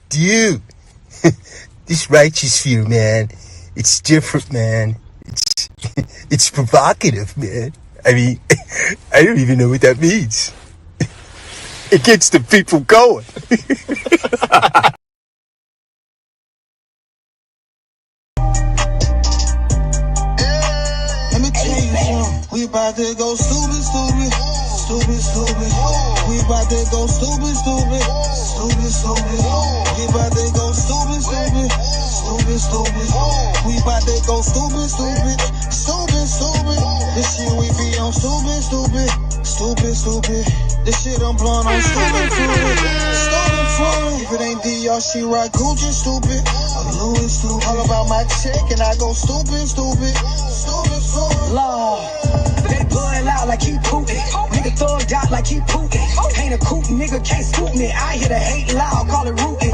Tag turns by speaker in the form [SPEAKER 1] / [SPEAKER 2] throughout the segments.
[SPEAKER 1] Dude, this righteous view, man, it's different, man. It's provocative, man. I mean, I don't even know what that means. It gets the people going.
[SPEAKER 2] Let me tell you something. We about to go stupid, stupid. Stupid, stupid. We about to go stupid, stupid. Stupid, stupid. We about to go stupid, stupid. Stupid, stupid. We about to go stupid, stupid. Stupid, stupid. This shit we be on stupid, stupid. Stupid, stupid. This shit I'm blowing on stupid, stupid. Stupid, stupid. If it ain't DR, she rock Gucci, stupid. I'm Louis, stupid. All about my check and I go stupid, stupid. Stupid, stupid. Lord.
[SPEAKER 3] They blood out like he Putin. Nigga thugged out like he Putin. Ain't a coot, nigga can't scoop me. I hear the hate loud, call it rootin'.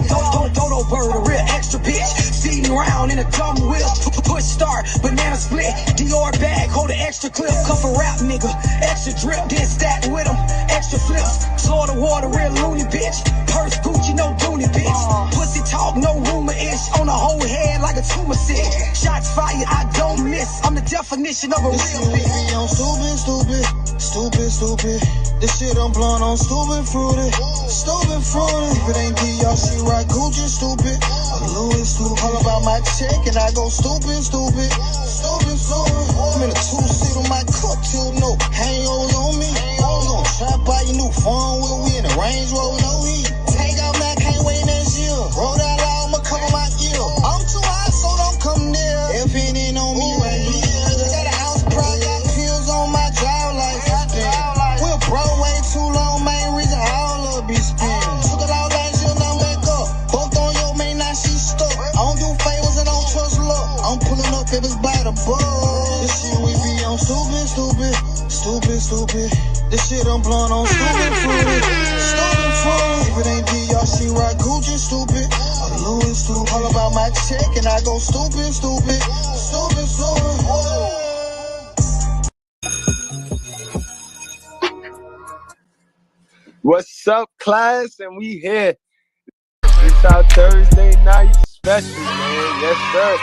[SPEAKER 3] Dodo bird, a real extra bitch. Speeding around in a dumb whip. Push start, banana split. Dior bag, hold an extra clip. Cup of rap, nigga. Extra drip, then stack with him. Extra flips. Florida water, real loony bitch. Purse Gucci, no Dooney bitch. Pussy talk, no rumor-ish. On the whole head like a tumor sick. Shots fired, I don't miss. I'm the definition of a real bitch.
[SPEAKER 2] Stupid, stupid, stupid, stupid. This shit I'm blowing on stupid, fruity. Stupid, fruity. If it ain't DR, she rock Gucci, stupid. I'm Louis, stupid. All about my check and I go stupid, stupid. Stupid, stupid. I'm in a two-seat on my cup till no hangovers on me. We gon' try to buy your new phone with we in the Range Rover, no heat. Take out now, can't wait next year. Roll that out, I'ma cover my ear. I'm too high, so don't come near. If it ain't on me right here, got a house pride, got pills on my drive like damn. We're broke way too long, main reason all love be spinning. Took it out last year, now wake up. Both on your main, now she stuck. I don't do favors and don't trust luck. I'm pulling up if it's by the book. This shit we be on stupid, stupid, stupid, stupid. This shit I'm blowing on stupid, fruity. Stupid, fruity. If it ain't DR, she rock Gucci, stupid. I'm Louis, stupid. All about my check and I go stupid, stupid. Stupid, stupid.
[SPEAKER 4] What's up, class? And we here. It's our Thursday night special, man. Yes, sir.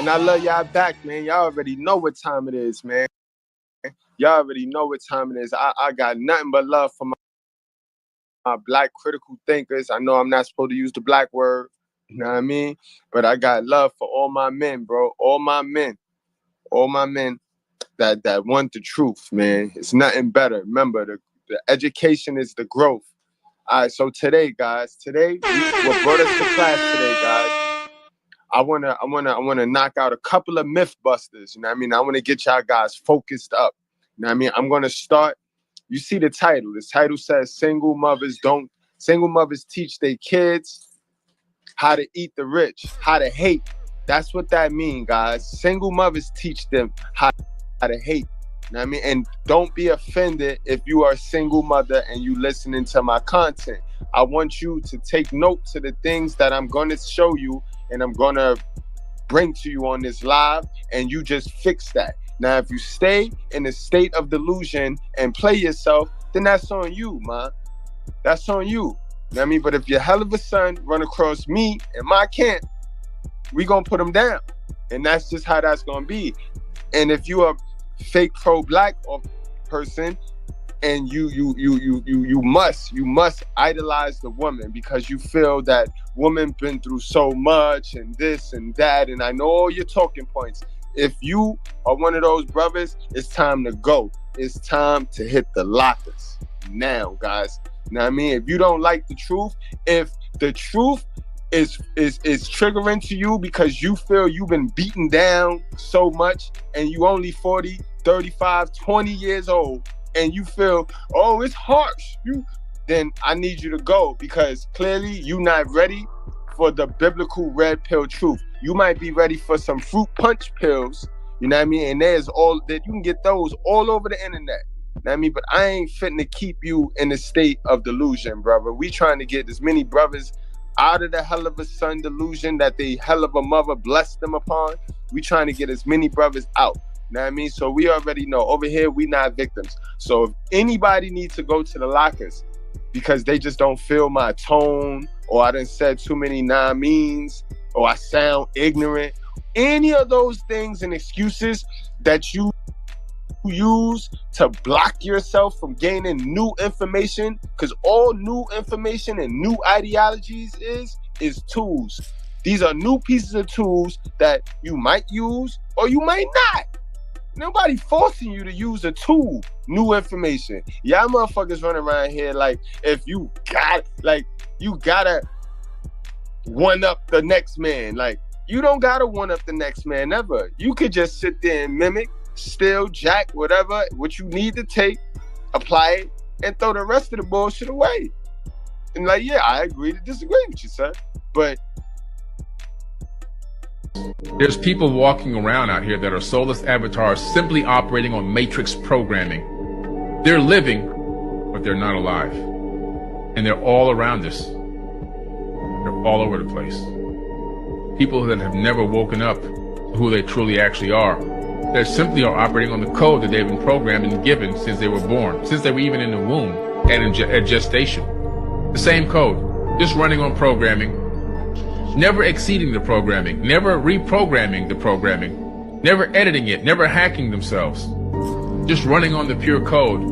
[SPEAKER 4] And I love y'all back, man. Y'all already know what time it is, man. Y'all already know what time it is. I got nothing but love for my black critical thinkers. I know I'm not supposed to use the black word, you know what I mean? But I got love for all my men, bro. All my men that want the truth, man. It's nothing better. Remember, the education is the growth. All right, so today, guys, what brought us to class today, guys, I wanna knock out a couple of myth busters. You know what I mean? I want to get y'all guys focused up. You know what I mean? I'm gonna start. You see the title. This title says single mothers teach their kids how to eat the rich, how to hate. That's what that means, guys. Single mothers teach them how to hate. You know what I mean? And don't be offended if you are a single mother and you listening to my content. I want you to take note to the things that I'm going to show you and I'm going to bring to you on this live, and you just fix that. Now, if you stay in a state of delusion and play yourself, then that's on you, man. That's on you. You know what I mean? But if your hell of a son run across me and my camp, we going to put him down. And that's just how that's going to be. And if you are fake pro-black person and you must idolize the woman because you feel that woman been through so much and this and that, and I know all your talking points. If you are one of those brothers, it's time to go. It's time to hit the lockers now, guys. You know what I mean? If you don't like the truth, if the truth is triggering to you because you feel you've been beaten down so much and you only 40, 35, 20 years old, and you feel, oh, it's harsh, then I need you to go, because clearly you're not ready for the biblical red pill truth. You might be ready for some fruit punch pills, you know what I mean? And there's all that, you can get those all over the internet. You know what I mean? But I ain't fitting to keep you in a state of delusion, brother. We trying to get as many brothers out of the hell of a son delusion that the hell of a mother blessed them upon. We trying to get as many brothers out. You know what I mean? So we already know over here, we not victims. So if anybody needs to go to the lockers because they just don't feel my tone or I done said too many non-means, or I sound ignorant. Any of those things and excuses that you use to block yourself from gaining new information, because all new information and new ideologies is tools. These are new pieces of tools that you might use or you might not. Nobody forcing you to use a tool, new information. Y'all motherfuckers running around here like if you gotta one up the next man. Like, you don't gotta one up the next man ever. You could just sit there and mimic, steal, jack, whatever, what you need to take, apply it, and throw the rest of the bullshit away. And like, yeah, I agree to disagree with you, sir. But
[SPEAKER 5] there's people walking around out here that are soulless avatars simply operating on matrix programming. They're living, but they're not alive. And they're all around us. They're all over the place. People that have never woken up to who they truly actually are. They simply are operating on the code that they've been programmed and given since they were born, since they were even in the womb and at gestation. The same code, just running on programming, never exceeding the programming, never reprogramming the programming, never editing it, never hacking themselves, just running on the pure code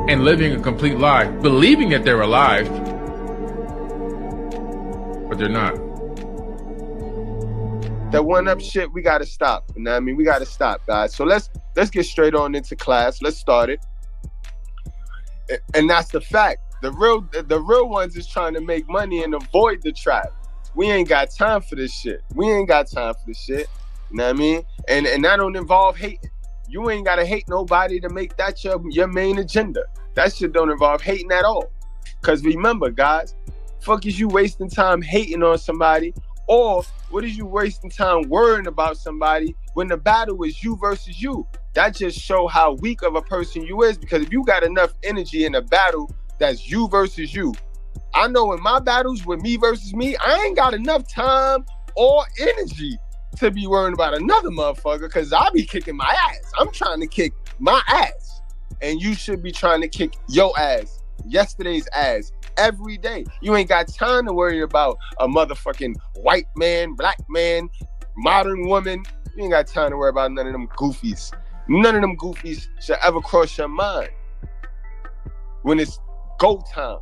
[SPEAKER 5] and living a complete lie, believing that they're alive, but they're not.
[SPEAKER 4] That one-up shit, we gotta stop. You know what I mean? We gotta stop, guys. So let's get straight on into class. Let's start it. And that's the fact. The real ones is trying to make money and avoid the trap. We ain't got time for this shit. You know what I mean? And that don't involve hating. You ain't gotta hate nobody to make that your main agenda. That shit don't involve hating at all. Cause remember, guys, fuck is you wasting time hating on somebody, or what is you wasting time worrying about somebody when the battle is you versus you? That just show how weak of a person you is, because if you got enough energy in a battle that's you versus you, I know in my battles with me versus me, I ain't got enough time or energy to be worrying about another motherfucker, because I be kicking my ass. I'm trying to kick my ass. And you should be trying to kick your ass, yesterday's ass, every day. You ain't got time to worry about a motherfucking white man, black man, modern woman. You ain't got time to worry about none of them goofies. None of them goofies should ever cross your mind. When it's go time.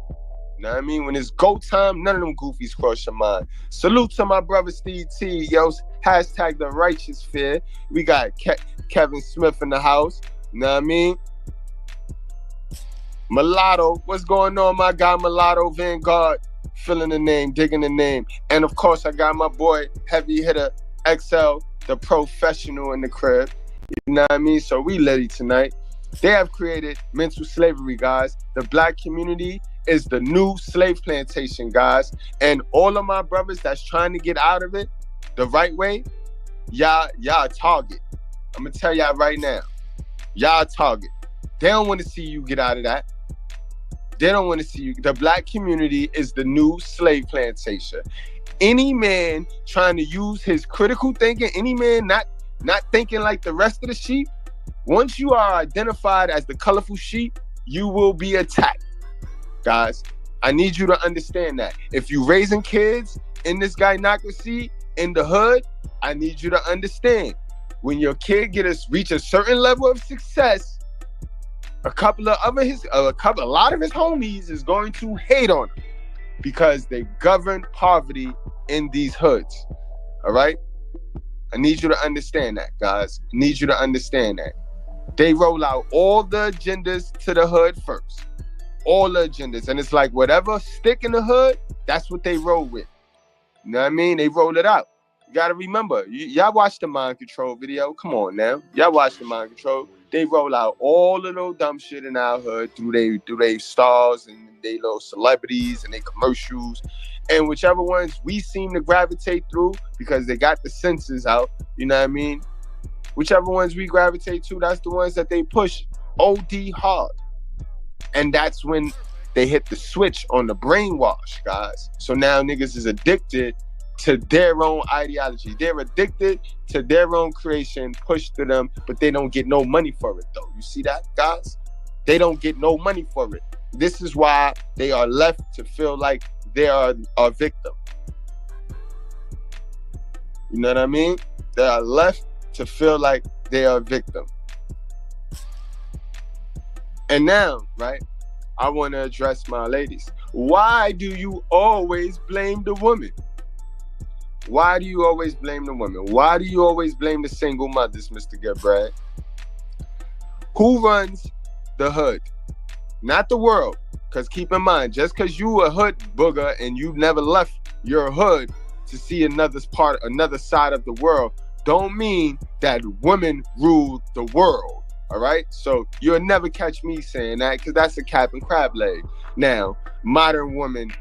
[SPEAKER 4] You know what I mean? When it's go time, none of them goofies cross your mind. Salute to my brother Steve T, yo. Hashtag the righteous fear. We got Kevin Smith in the house. You know what I mean? Mulatto, what's going on, my guy Mulatto Vanguard? Filling the name, digging the name. And of course, I got my boy Heavy Hitter XL, the professional in the crib. You know what I mean? So we ready tonight. They have created mental slavery, guys. The black community is the new slave plantation, guys. And all of my brothers that's trying to get out of it the right way, y'all a target. I'm gonna tell y'all right now, y'all a target. They don't want to see you get out of that. They don't want to see you. The black community is the new slave plantation. Any man trying to use his critical thinking, any man not thinking like the rest of the sheep, once you are identified as the colorful sheep, you will be attacked. Guys, I need you to understand that. If you raising kids in this gynocracy in the hood, I need you to understand, when your kid reach a certain level of success, a lot of his homies is going to hate on him because they govern poverty in these hoods. All right? I need you to understand that, guys. I need you to understand that. They roll out all the agendas to the hood first. All the agendas. And it's like whatever stick in the hood, that's what they roll with. You know what I mean? They roll it out. You got to remember, y'all watch the mind control video. Come on now. Y'all watch the mind control. They roll out all the little dumb shit in our hood through they stars and they little celebrities and they commercials. And whichever ones we seem to gravitate through because they got the senses out, you know what I mean? Whichever ones we gravitate to, that's the ones that they push OD hard. And that's when they hit the switch on the brainwash, guys. So now niggas is addicted to their own ideology. They're addicted to their own creation pushed to them, but they don't get no money for it, though. You see that, guys? They don't get no money for it. This is why they are left to feel like they are a victim. You know what I mean? They are left to feel like they are a victim. And now, right, I want to address my ladies. Why do you always blame the woman? Why do you always blame the women? Why do you always blame the single mothers, Mr. Gabriel? Who runs the hood? Not the world. Because keep in mind, just because you a hood booger and you never left your hood to see another side of the world, don't mean that women rule the world. All right? So you'll never catch me saying that, because that's a cap and crab leg. Now, modern women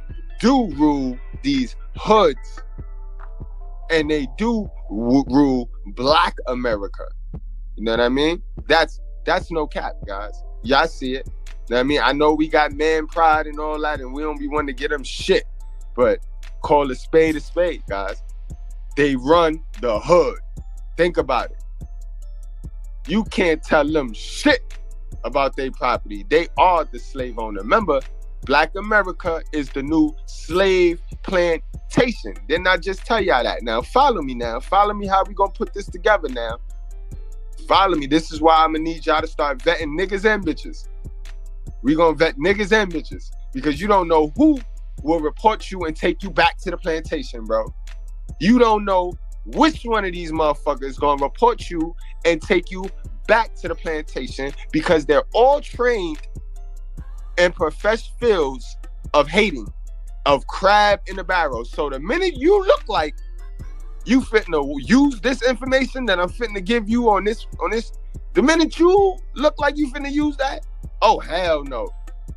[SPEAKER 4] do rule these hoods, and they do rule Black America. You know what I mean? That's no cap, guys. Y'all see it. You know what I mean? I know we got man pride and all that, and we don't be wanting to get them shit. But call a spade, guys. They run the hood. Think about it. You can't tell them shit about their property. They are the slave owner. Remember, Black America is the new slave plantation. Didn't I just tell y'all that? Now, follow me now. Follow me how we gonna put this together now. Follow me. This is why I'm gonna need y'all to start vetting niggas and bitches. We gonna vet niggas and bitches, because you don't know who will report you and take you back to the plantation, bro. You don't know which one of these motherfuckers gonna report you and take you back to the plantation, because they're all trained in professional fields of hating, of crab in the barrel. So the minute you look like you fitting to use this information that I'm fitting to give you on this, the minute you look like you finna use that, oh hell no.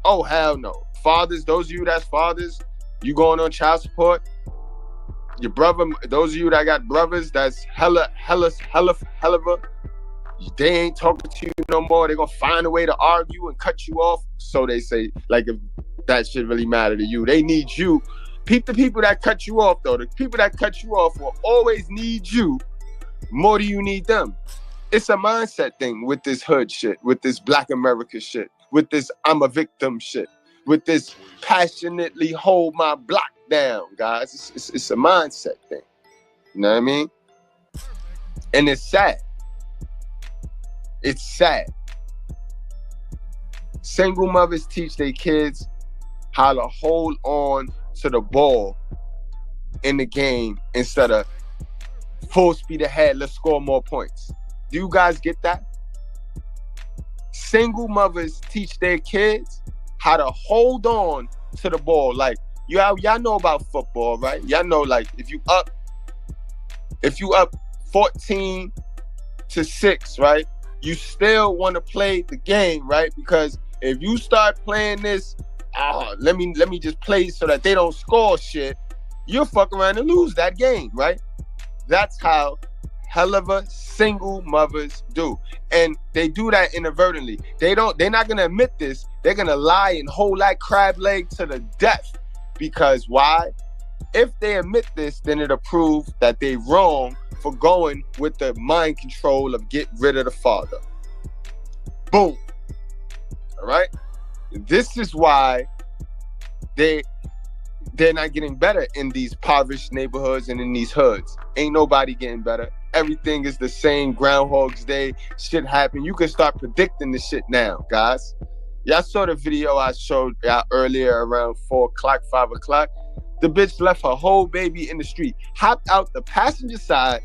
[SPEAKER 4] Oh hell no. Fathers, those of you that's fathers, you going on child support. Your brother, those of you that got brothers that's hella, they ain't talking to you no more. They're gonna find a way to argue and cut you off. So they say, like, if that shit really matter to you, they need you. Peep the people that cut you off, though. The people that cut you off will always need you more than you need them. It's a mindset thing with this hood shit, with this Black America shit, with this I'm a victim shit, with this passionately hold my block down, guys. It's a mindset thing. You know what I mean? And it's sad. It's sad. Single mothers teach their kids how to hold on to the ball in the game instead of full speed ahead, let's score more points. Do you guys get that? Single mothers teach their kids how to hold on to the ball. Like, y'all know about football, right? Y'all know, like, if you up 14-6, right? You still want to play the game, right? Because if you start playing this, let me just play so that they don't score shit, you'll fuck around and lose that game, right? That's how hell of a single mothers do. And they do that inadvertently. They're not gonna admit this. They're gonna lie and hold that crab leg to the death. Because why? If they admit this, then it'll prove that they wrong for going with the mind control of get rid of the father. Boom. All right? This is why they're not getting better in these impoverished neighborhoods and in these hoods. Ain't nobody getting better. Everything is the same. Groundhog's Day. Shit happen. You can start predicting the shit now, guys. Y'all saw the video I showed y'all earlier around 4 o'clock, 5 o'clock. The bitch left her whole baby in the street, hopped out the passenger side.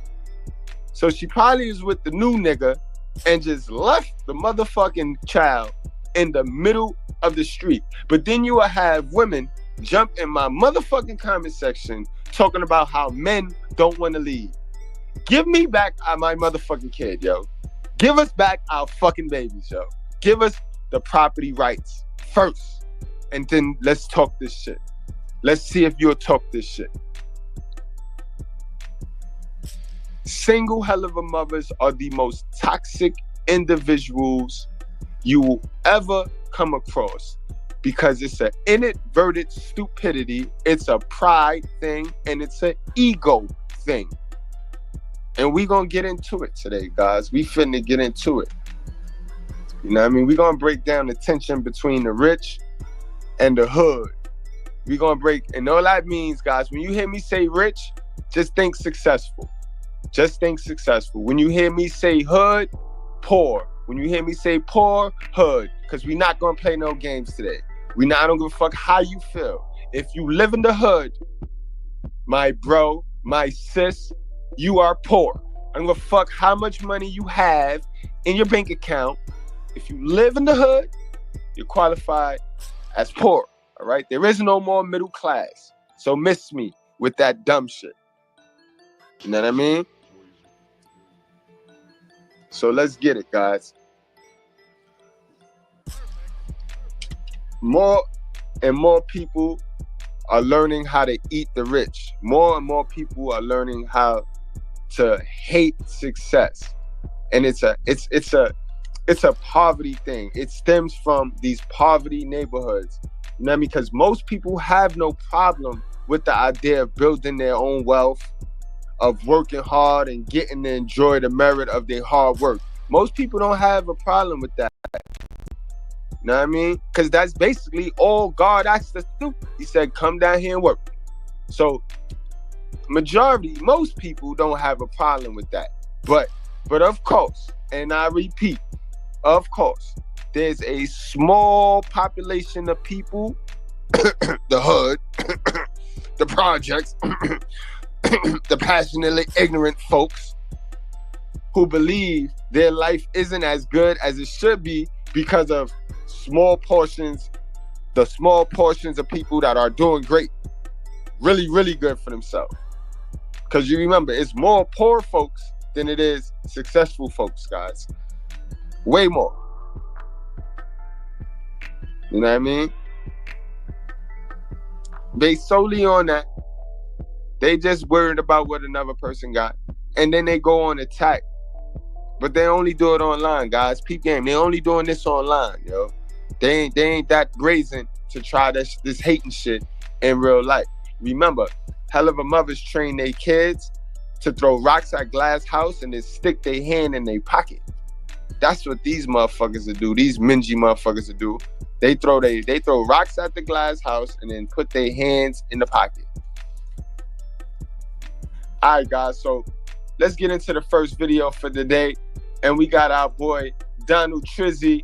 [SPEAKER 4] So she probably was with the new nigga and just left the motherfucking child in the middle of the street. But then you will have women jump in my motherfucking comment section talking about how men don't want to leave. Give me back my motherfucking kid, yo. Give us back our fucking babies, yo. Give us the property rights first. And then let's talk this shit. Let's see if you'll talk this shit. Single hell of a mothers are the most toxic individuals you will ever come across, because it's an inadvertent stupidity, it's a pride thing, and it's an ego thing. And we gonna get into it today, guys. We finna get into it. You know what I mean? We gonna break down the tension between the rich and the hood. We gonna break, and all that means, guys, when you hear me say rich, just think successful. Just think successful. When you hear me say hood, poor. When you hear me say poor, hood. Because we not gonna play no games today. I don't give a fuck how you feel. If you live in the hood, my bro, my sis, you are poor. I don't give a fuck how much money you have in your bank account. If you live in the hood, you're qualified as poor. All right? There is no more middle class. So miss me with that dumb shit. You know what I mean? So let's get it, guys. More and more people are learning how to eat the rich. More and more people are learning how to hate success. And it's a poverty thing. It stems from these poverty neighborhoods. You know what I mean? Because most people have no problem with the idea of building their own wealth, of working hard and getting to enjoy the merit of their hard work. Most people don't have a problem with that. You know what I mean? Because that's basically all God asked us to do. He said, come down here and work. So most people don't have a problem with that. But of course, and I repeat, of course, there's a small population of people, the hood, the projects, the passionately ignorant folks who believe their life isn't as good as it should be because of the small portions of people that are doing great, really, really good for themselves. Because you remember, it's more poor folks than it is successful folks, guys. Way more. You know what I mean? Based solely on that, they just worried about what another person got. And then they go on attack. But they only do it online, guys. Peep game. They only doing this online, yo. They ain't that brazen to try this hating shit in real life. Remember, hell of a mothers train their kids to throw rocks at glass house and then stick their hand in their pocket. That's what these motherfuckers will do. These mingy motherfuckers will do. They throw rocks at the glass house and then put their hands in the pocket. All right, guys. So let's get into the first video for the day. And we got our boy, Donald Trizzy,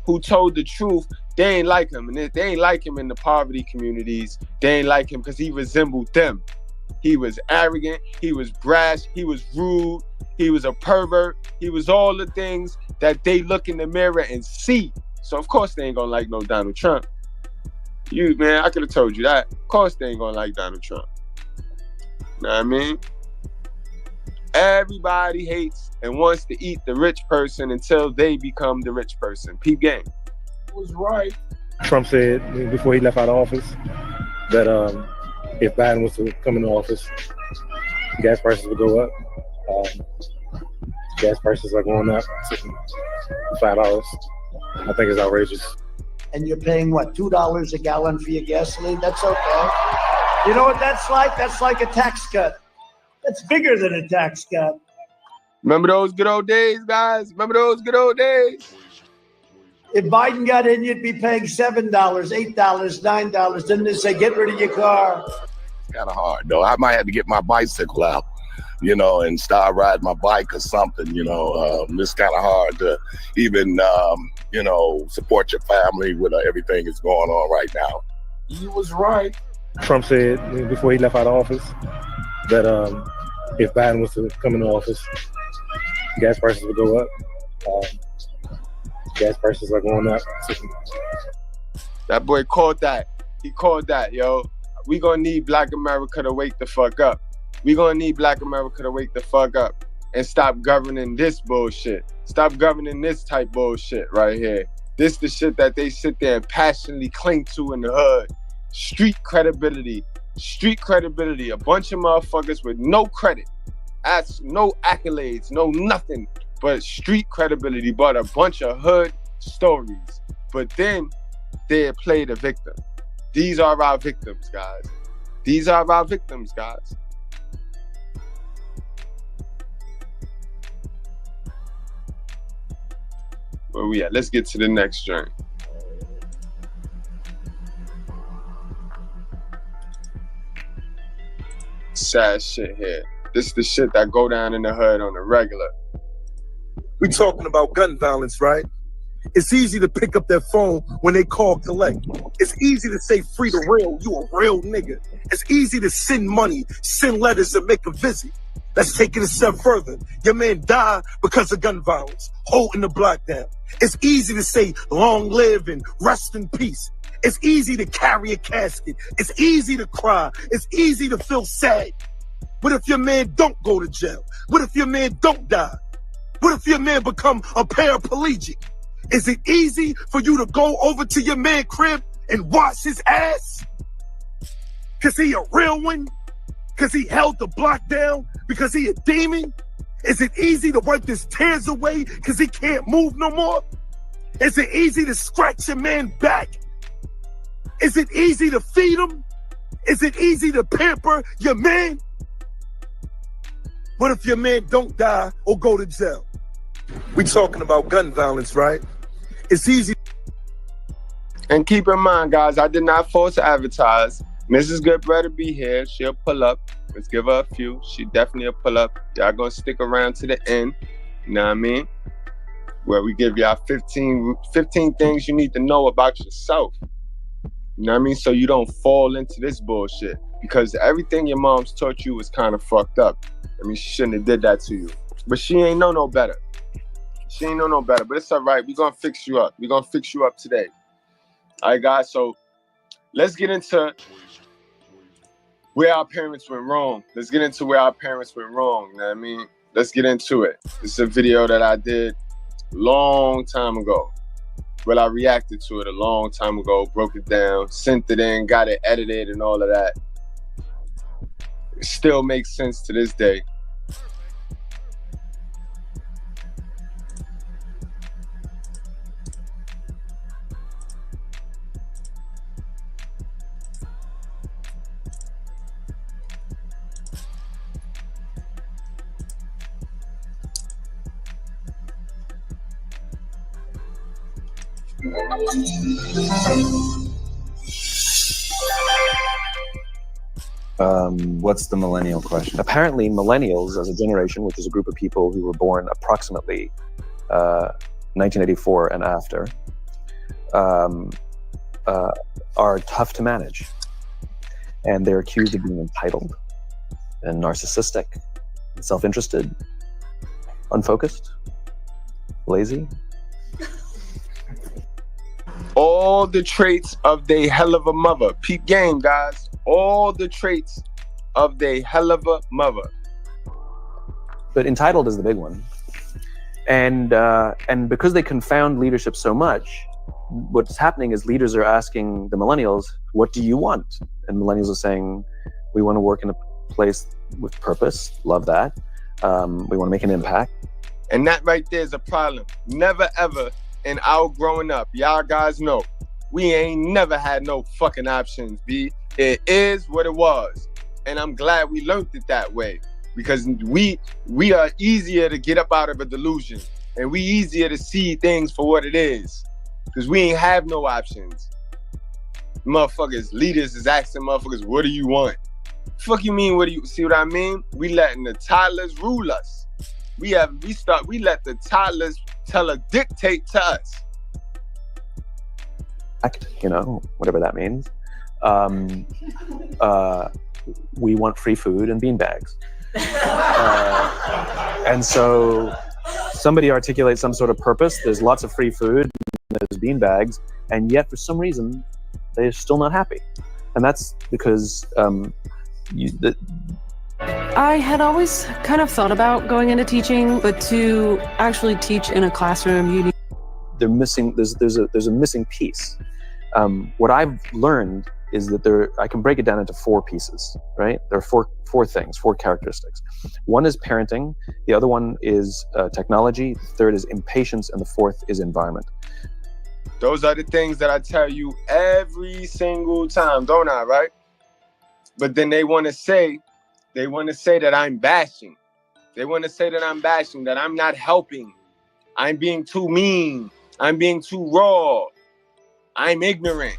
[SPEAKER 4] who told the truth. They ain't like him. And they ain't like him in the poverty communities. They ain't like him because he resembled them. He was arrogant. He was brash. He was rude. He was a pervert. He was all the things that they look in the mirror and see. So, of course, they ain't going to like no Donald Trump. Man, I could have told you that. Of course, they ain't going to like Donald Trump. You know what I mean? Everybody hates and wants to eat the rich person until they become the rich person. Peep game.
[SPEAKER 6] Was right. Trump said before he left out of office that if Biden was to come into office, gas prices would go up. Gas prices are going up to $5. I think it's outrageous.
[SPEAKER 7] And you're paying what, $2 a gallon for your gasoline? That's okay. You know what that's like? That's like a tax cut. That's bigger than a tax cut.
[SPEAKER 4] Remember those good old days, guys? Remember those good old days?
[SPEAKER 7] If Biden got in, you'd be paying $7, $8, $9. Then they say, get rid of your car.
[SPEAKER 8] It's kind of hard, though. I might have to get my bicycle out, and start riding my bike or something, It's kind of hard to even, support your family with everything that's going on right now.
[SPEAKER 6] He was right. Trump said before he left out of office that if Biden was to come into office, gas prices would go up. Gas prices are going up.
[SPEAKER 4] That boy called that. He called that, yo. We gonna need Black America to wake the fuck up. We gonna need Black America to wake the fuck up and stop governing this bullshit. Stop governing this type bullshit right here. This the shit that they sit there and passionately cling to in the hood. Street credibility. A bunch of motherfuckers with no credit. No accolades, no nothing but street credibility, but a bunch of hood stories. But then they play the victim. These are our victims, guys. Where we at? Let's get to the next journey. sad shit here. This the shit that go down in the hood on the regular.
[SPEAKER 9] We talking about gun violence, right? It's easy to pick up their phone when they call collect. It's easy to say free the real, you a real nigga. It's easy to send money, send letters, and make a visit. Let's take it a step further. Your man died because of gun violence, holding the block down. It's easy to say long live and rest in peace. It's easy to carry a casket. It's easy to cry. It's easy to feel sad. What if your man don't go to jail? What if your man don't die? What if your man become a paraplegic? Is it easy for you to go over to your man crib and wash his ass? Cause he a real one? Cause he held the block down? Because he a demon? Is it easy to wipe his tears away cause he can't move no more? Is it easy to scratch your man back? Is it easy to feed him? Is it easy to pamper your man? What if your man don't die or go to jail? We talking about gun violence, right? It's easy.
[SPEAKER 4] And keep in mind, guys, I did not force advertise. Mrs. Good better be here. She'll pull up. Let's give her a few. She definitely will pull up. Y'all gonna stick around to the end. You know what I mean? Where we give y'all 15 things you need to know about yourself. You know what I mean? So you don't fall into this bullshit. Because everything your mom's taught you was kind of fucked up. I mean, she shouldn't have did that to you. But she ain't know no better. She ain't know no better. But it's all right. We're going to fix you up. We're going to fix you up today. All right, guys. So let's get into where our parents went wrong. Let's get into where our parents went wrong. You know what I mean? Let's get into it. This is a video that I did a long time ago. Well, I reacted to it a long time ago, broke it down, sent it in, got it edited and all of that. It still makes sense to this day.
[SPEAKER 10] What's the millennial question? Apparently, millennials as a generation, which is a group of people who were born approximately 1984 and after, are tough to manage. And they're accused of being entitled and narcissistic, and self-interested, unfocused, lazy.
[SPEAKER 4] All the traits of they hell of a mother. Peep game, guys. All the traits of they hell of a mother.
[SPEAKER 10] But entitled is the big one. And because they confound leadership so much, what's happening is leaders are asking the millennials, what do you want? And millennials are saying, we want to work in a place with purpose. Love that. We want to make an impact.
[SPEAKER 4] And that right there is a problem. Never ever in our growing up, y'all guys know, we ain't never had no fucking options, B. It is what it was. And I'm glad we learned it that way. Because we are easier to get up out of a delusion. And we easier to see things for what it is. Because we ain't have no options. Motherfuckers, leaders is asking motherfuckers, what do you want? Fuck you mean, what do you, see what I mean? We letting the toddlers rule us. We let the toddlers dictate to us.
[SPEAKER 10] You know, whatever that means. We want free food and beanbags. And so somebody articulates some sort of purpose. There's lots of free food, there's beanbags, and yet for some reason they're still not happy. And that's because
[SPEAKER 11] I had always kind of thought about going into teaching, but to actually teach in a classroom, you need.
[SPEAKER 10] They're missing. There's a missing piece. What I've learned is that I can break it down into 4 pieces. Right? There are four things, 4 characteristics. One is parenting. The other one is technology. The third is impatience, and the fourth is environment.
[SPEAKER 4] Those are the things that I tell you every single time, don't I? Right? But then they want to say that I'm bashing. They want to say that I'm bashing, that I'm not helping. I'm being too mean. I'm being too raw. I'm ignorant.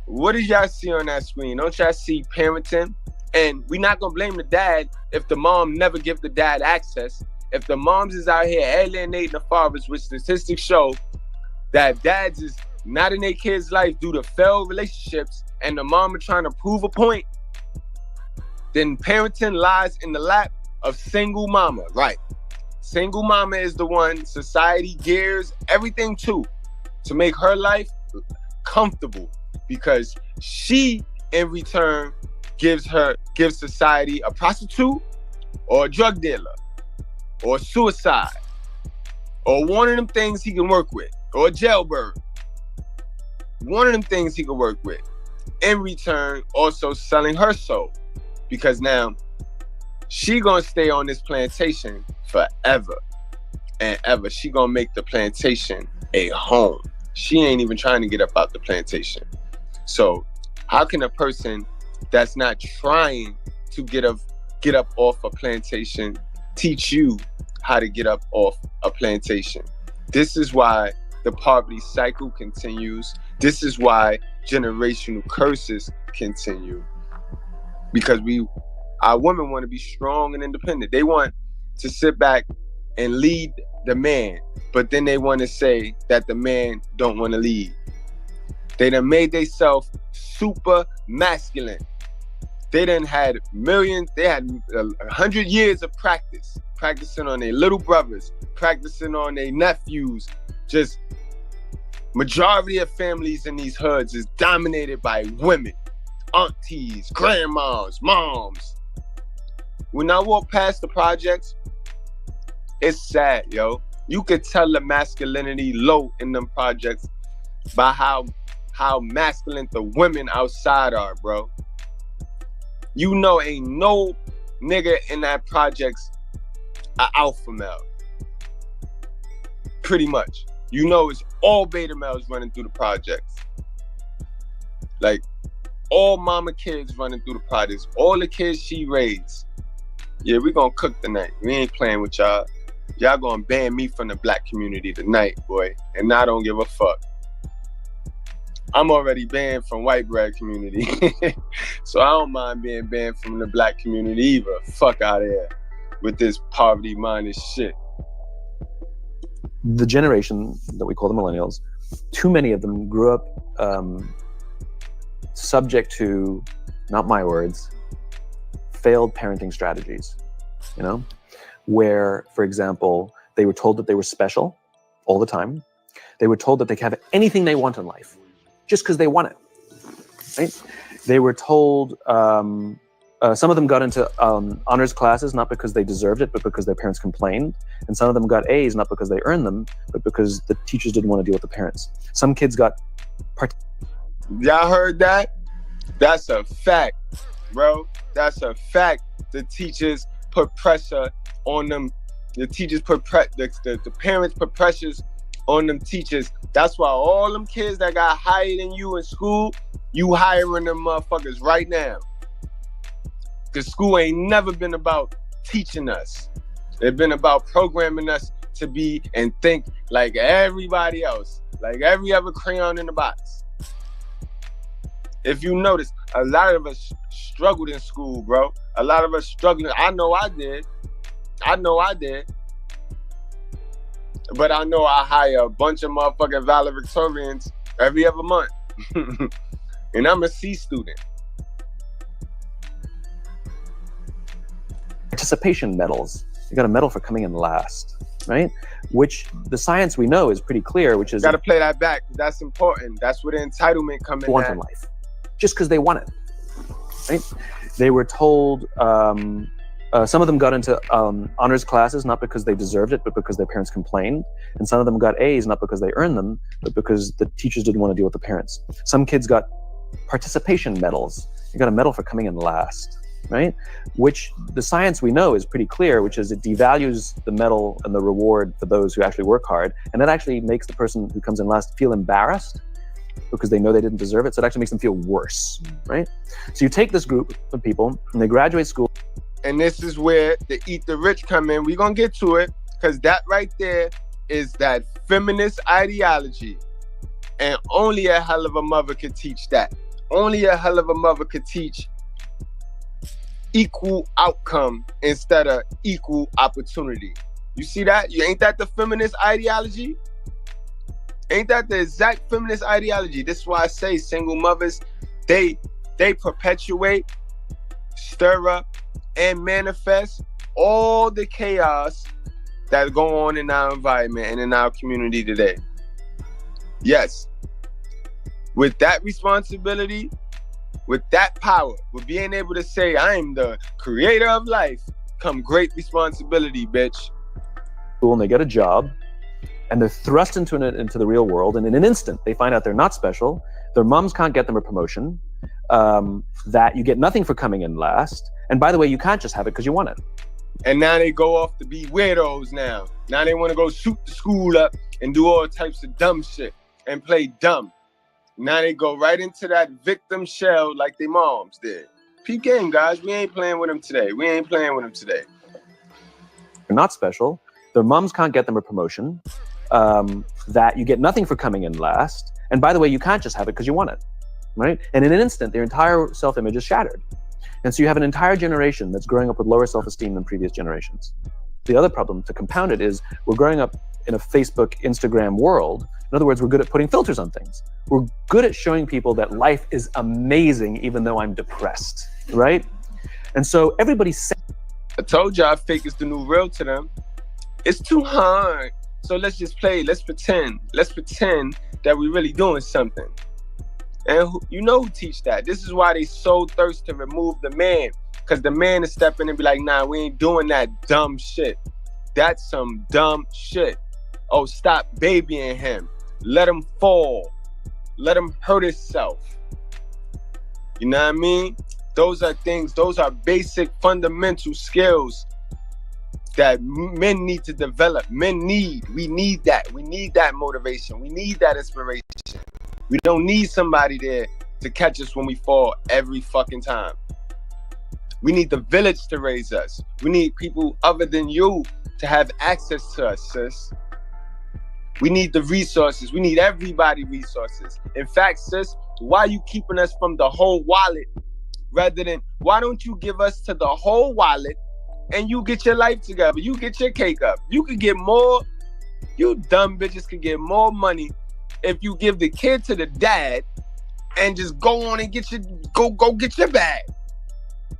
[SPEAKER 4] What did y'all see on that screen? Don't y'all see parenting? And we're not gonna blame the dad if the mom never give the dad access. If the moms is out here alienating the fathers, which statistics show that dads is not in their kids' life due to failed relationships, and the mom are trying to prove a point, then parenting lies in the lap of single mama, right? Single mama is the one society gears everything to make her life comfortable, because she, in return, gives society a prostitute or a drug dealer or suicide or one of them things he can work with, or a jailbird. One of them things he can work with. In return, also selling her soul, because now she gonna stay on this plantation forever and ever. She gonna make the plantation a home. She ain't even trying to get up out the plantation. So how can a person that's not trying to get up off a plantation teach you how to get up off a plantation? This is why the poverty cycle continues. This is why generational curses continue. Because our women want to be strong and independent. They want to sit back and lead the man, but then they want to say that the man don't want to lead. They done made themselves super masculine. They done had 100 years of practicing on their little brothers, practicing on their nephews. Just majority of families in these hoods is dominated by women, aunties, grandmas, moms. When I walk past the projects, it's sad, yo. You could tell the masculinity low in them projects by how masculine the women outside are, bro. You know, ain't no nigga in that projects a alpha male. Pretty much. You know, it's all beta males running through the projects. Like, all mama kids running through the projects. All the kids she raised. Yeah, we gonna cook tonight. We ain't playing with y'all. Y'all gonna ban me from the black community tonight, boy. And I don't give a fuck. I'm already banned from white bread community. So I don't mind being banned from the black community either. Fuck out of here with this poverty-minded shit.
[SPEAKER 10] The generation that we call the millennials, too many of them grew up subject to, not my words, failed parenting strategies, you know, where, for example, they were told that they were special all the time. They were told that they could have anything they want in life just because they want it, right? They were told, some of them got into honors classes, not because they deserved it, but because their parents complained. And some of them got A's, not because they earned them, but because the teachers didn't want to deal with the parents. Some kids got...
[SPEAKER 4] Y'all heard that? That's a fact, bro. That's a fact. The teachers put pressure on them. The teachers put the parents put pressures on them teachers. That's why all them kids that got higher than you in school, you hiring them motherfuckers right now. Because school ain't never been about teaching us. It's been about programming us to be and think like everybody else, like every other crayon in the box. If you notice, a lot of us struggled in school, bro. A lot of us struggling. I know I did. But I know I hire a bunch of motherfucking valedictorians every other month. And I'm a C student.
[SPEAKER 10] Participation medals. You got a medal for coming in last, right? Which the science we know is pretty clear, which is...
[SPEAKER 4] Got to play that back. That's important. That's where the entitlement comes in.
[SPEAKER 10] Want in life. Just because they want it, right? They were told, some of them got into honors classes, not because they deserved it, but because their parents complained. And some of them got A's, not because they earned them, but because the teachers didn't want to deal with the parents. Some kids got participation medals. You got a medal for coming in last, right? Which the science we know is pretty clear, which is it devalues the medal and the reward for those who actually work hard. And that actually makes the person who comes in last feel embarrassed because they know they didn't deserve it. So it actually makes them feel worse, right? So you take this group of people and they graduate school.
[SPEAKER 4] And this is where the eat the rich come in. We're going to get to it because that right there is that feminist ideology. And only a hell of a mother could teach that. Only a hell of a mother could teach equal outcome instead of equal opportunity. You see that? Ain't that the feminist ideology? Ain't that the exact feminist ideology? This is why I say single mothers, they perpetuate, stir up, and manifest all the chaos that go on in our environment and in our community today. Yes. With that responsibility, with that power, with being able to say, I am the creator of life, come great responsibility, bitch.
[SPEAKER 10] And they get a job, and they're thrust into the real world, and in an instant, they find out they're not special, their moms can't get them a promotion, that you get nothing for coming in last, and by the way, you can't just have it because you want it.
[SPEAKER 4] And now they go off to be weirdos now. Now they want to go shoot the school up and do all types of dumb shit and play dumb. Now they go right into that victim shell like their moms did. Peep game, guys. We ain't playing with them today.
[SPEAKER 10] They're not special. Their moms can't get them a promotion. That you get nothing for coming in last. And by the way, you can't just have it because you want it, right? And in an instant, their entire self-image is shattered. And so you have an entire generation that's growing up with lower self-esteem than previous generations. The other problem, to compound it, is we're growing up in a Facebook, Instagram world. In other words, we're good at putting filters on things. We're good at showing people that life is amazing even though I'm depressed, right? And so everybody's...
[SPEAKER 4] I told y'all fake is the new real to them. It's too hard. So let's just play. Let's pretend. Let's pretend that we're really doing something. And you know who teach that. This is why they so thirst to remove the man. Because the man is stepping and be like, nah, we ain't doing that dumb shit. That's some dumb shit. Oh, stop babying him. Let him fall. Let him hurt himself. You know what I mean? Those are things, those are basic fundamental skills that men need to develop. We need that. We need that motivation. We need that inspiration. We don't need somebody there to catch us when we fall every fucking time. We need the village to raise us. We need people other than you to have access to us, sis. We need the resources. We need everybody resources. In fact, sis, why are you keeping us from the whole wallet rather than, why don't you give us to the whole wallet and you get your life together? You get your cake up. You could get more, you dumb bitches could get more money if you give the kid to the dad and just go on and get your, go get your bag.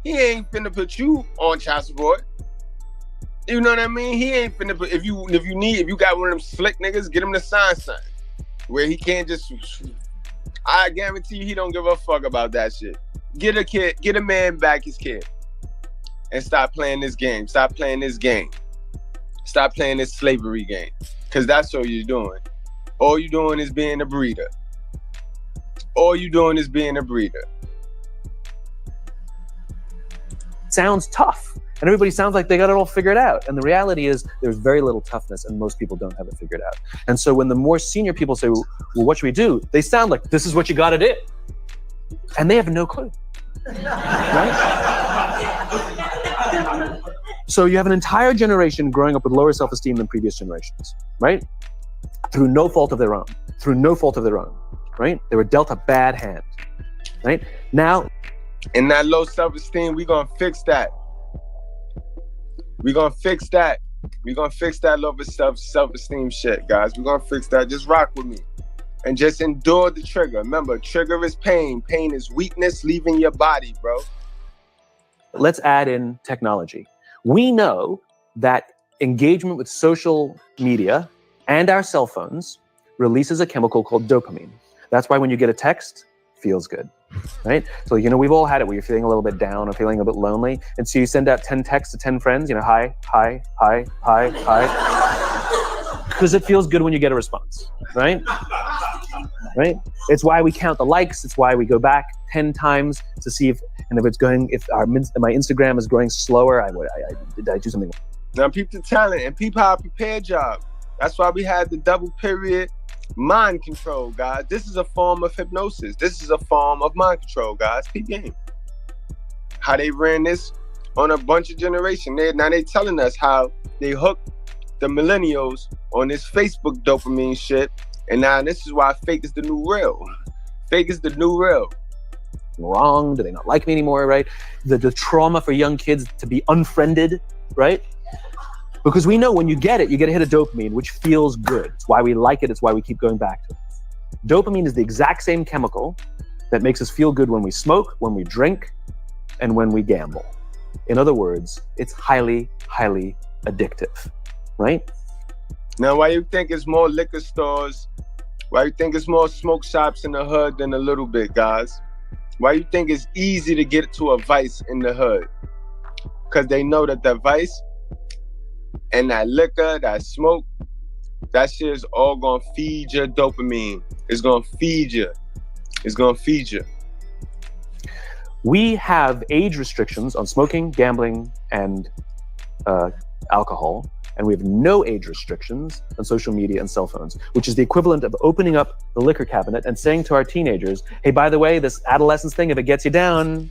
[SPEAKER 4] He ain't finna put you on child support. You know what I mean? He ain't finna put, if you got one of them slick niggas, get him to sign something where he can't just, I guarantee you he don't give a fuck about that shit. Get a man back his kid and stop playing this game. Stop playing this game. Stop playing this slavery game. Cause that's all you're doing. All you're doing is being a breeder. All you're doing is being a breeder.
[SPEAKER 10] Sounds tough. And everybody sounds like they got it all figured out. And the reality is there's very little toughness and most people don't have it figured out. And so when the more senior people say, well, what should we do? They sound like, this is what you got to do. And they have no clue. Right? So you have an entire generation growing up with lower self-esteem than previous generations, right? Through no fault of their own. Right? They were dealt a bad hand, right? Now,
[SPEAKER 4] in that low self-esteem, we're going to fix that. We're going to fix that. We're going to fix that low self-esteem shit, guys. We're going to fix that. Just rock with me. And just endure the trigger. Remember, trigger is pain. Pain is weakness leaving your body, bro.
[SPEAKER 10] Let's add in technology. We know that engagement with social media and our cell phones releases a chemical called dopamine. That's why when you get a text, it feels good, right? So, you know, we've all had it where you're feeling a little bit down or feeling a bit lonely. And so you send out 10 texts to 10 friends, you know, hi. Because it feels good when you get a response, right? Right? It's why we count the likes. It's why we go back 10 times to see if my Instagram is growing slower, did I do something wrong?
[SPEAKER 4] Now, peep the talent and peep how I prepared y'all. That's why we had the double period mind control, guys. This is a form of hypnosis. This is a form of mind control, guys. Peep game. How they ran this on a bunch of generations. Now they telling us how they hooked the millennials on this Facebook dopamine shit. And now this is why fake is the new real. Fake is the new real.
[SPEAKER 10] something wrong? Do they not like me anymore, right? The trauma for young kids to be unfriended, right? Because we know when you get a hit of dopamine, which feels good. It's why we like it. It's why we keep going back to it. Dopamine is the exact same chemical that makes us feel good when we smoke, when we drink, and when we gamble. In other words, it's highly, highly addictive, right?
[SPEAKER 4] Now, why you think it's more liquor stores? Why you think it's more smoke shops in the hood than a little bit, guys? Why you think it's easy to get to a vice in the hood? Because they know that the vice and that liquor, that smoke, that shit is all gonna feed your dopamine. It's gonna feed you. It's gonna feed you.
[SPEAKER 10] We have age restrictions on smoking, gambling, and alcohol, and we have no age restrictions on social media and cell phones, which is the equivalent of opening up the liquor cabinet and saying to our teenagers, hey, by the way, this adolescence thing, if it gets you down.